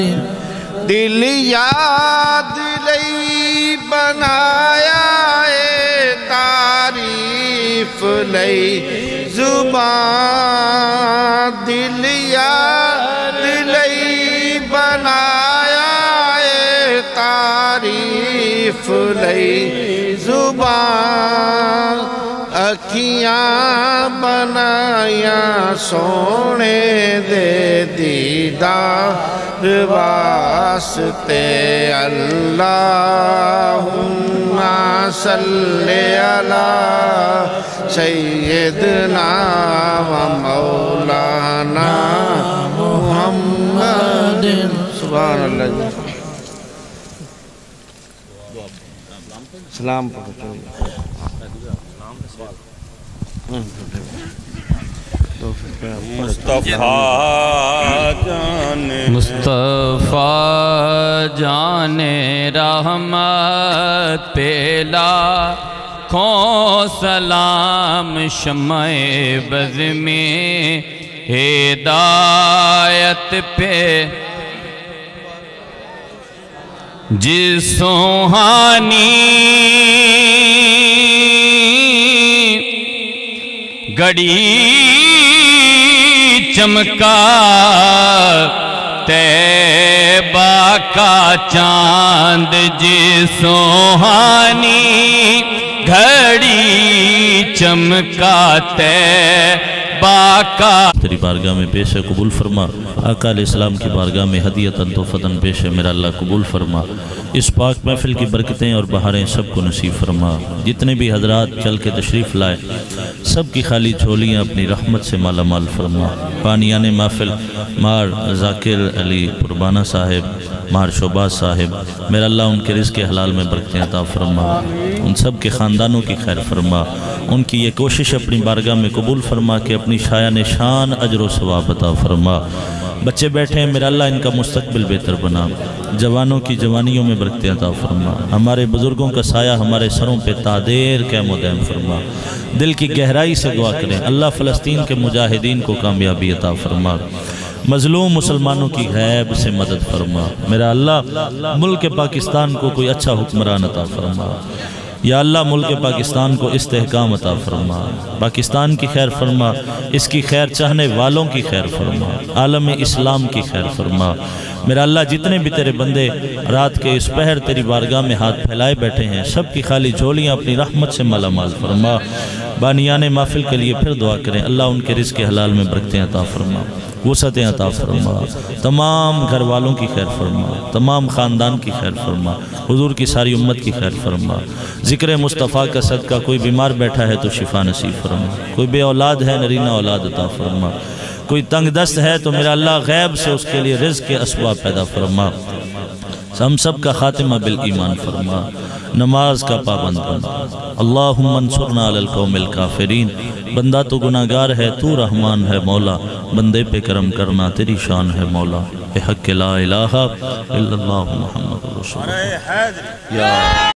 دل یاد لئی بنایا اے تعریف لئی زبان دل یاد لئی بنایا اے تعریف لئی زبان اکھیاں بنایا سونے دے دیدار واسطے اللہم صلی علی سیدنا و مولانا محمد سبحان اللہ سلام پڑھو مصطفیٰ جان رحمت پیلا کھوں سلام شمع بز میں ہدایت پہ جس سوہانی گڑی چمکا طیبہ کا چاند جس سوہانی گھڑی چمکا طیبہ کا تیری بارگاہ میں پیش ہے قبول فرما آقا علیہ السلام کی بارگاہ میں ہدیتاً تحفتاً پیش ہے میرا اللہ قبول فرما اس پاک محفل کی برکتیں اور بہاریں سب کو نصیب فرما جتنے بھی حضرات چل کے تشریف لائے سب کی خالی جھولیاں اپنی رحمت سے مالا مال فرما بانیان محفل مار ذاکر علی پربانہ صاحب مار شعباز صاحب میرا اللہ ان کے رزق حلال میں برکتیں عطا فرما ان سب کے خاندانوں کی خیر فرما ان کی یہ کوشش اپنی بارگاہ میں قبول فرما کہ اپنی شایان شان اجر و ثواب عطا فرما بچے بیٹھے ہیں میرا اللہ ان کا مستقبل بہتر بنا جوانوں کی جوانیوں میں برکتیں عطا فرما ہمارے بزرگوں کا سایہ ہمارے سروں پہ تادیر قائم و دائم فرما دل کی گہرائی سے دعا کریں اللہ فلسطین کے مجاہدین کو کامیابی عطا فرما مظلوم مسلمانوں کی غیب سے مدد فرما میرا اللہ ملک پاکستان کو کوئی اچھا حکمران عطا فرما یا اللہ ملک پاکستان کو استحکام عطا فرما پاکستان کی خیر فرما اس کی خیر چاہنے والوں کی خیر فرما عالم اسلام کی خیر فرما میرا اللہ جتنے بھی تیرے بندے رات کے اس پہر تیری بارگاہ میں ہاتھ پھیلائے بیٹھے ہیں سب کی خالی جھولیاں اپنی رحمت سے مالا مال فرما بانیان محفل کے لیے پھر دعا کریں اللہ ان کے رزق حلال میں برکتیں عطا فرما وسعتیں عطا فرما تمام گھر والوں کی خیر فرما تمام خاندان کی خیر فرما حضور کی ساری امت کی خیر فرما ذکر مصطفیٰ کا صدقہ کوئی بیمار بیٹھا ہے تو شفا نصیب فرما کوئی بے اولاد ہے نرینہ اولاد عطا فرما کوئی تنگ دست ہے تو میرا اللہ غیب سے اس کے لیے رزق کے اسباب پیدا فرما ہم سب کا خاتمہ بالایمان فرما نماز کا پابند بنا اللہم انصرنا علی القوم الکافرین بندہ تو گناہگار ہے تو رحمان ہے مولا بندے پہ کرم کرنا تیری شان ہے مولا بحق لا الہ الا اللہ محمد رسول اللہ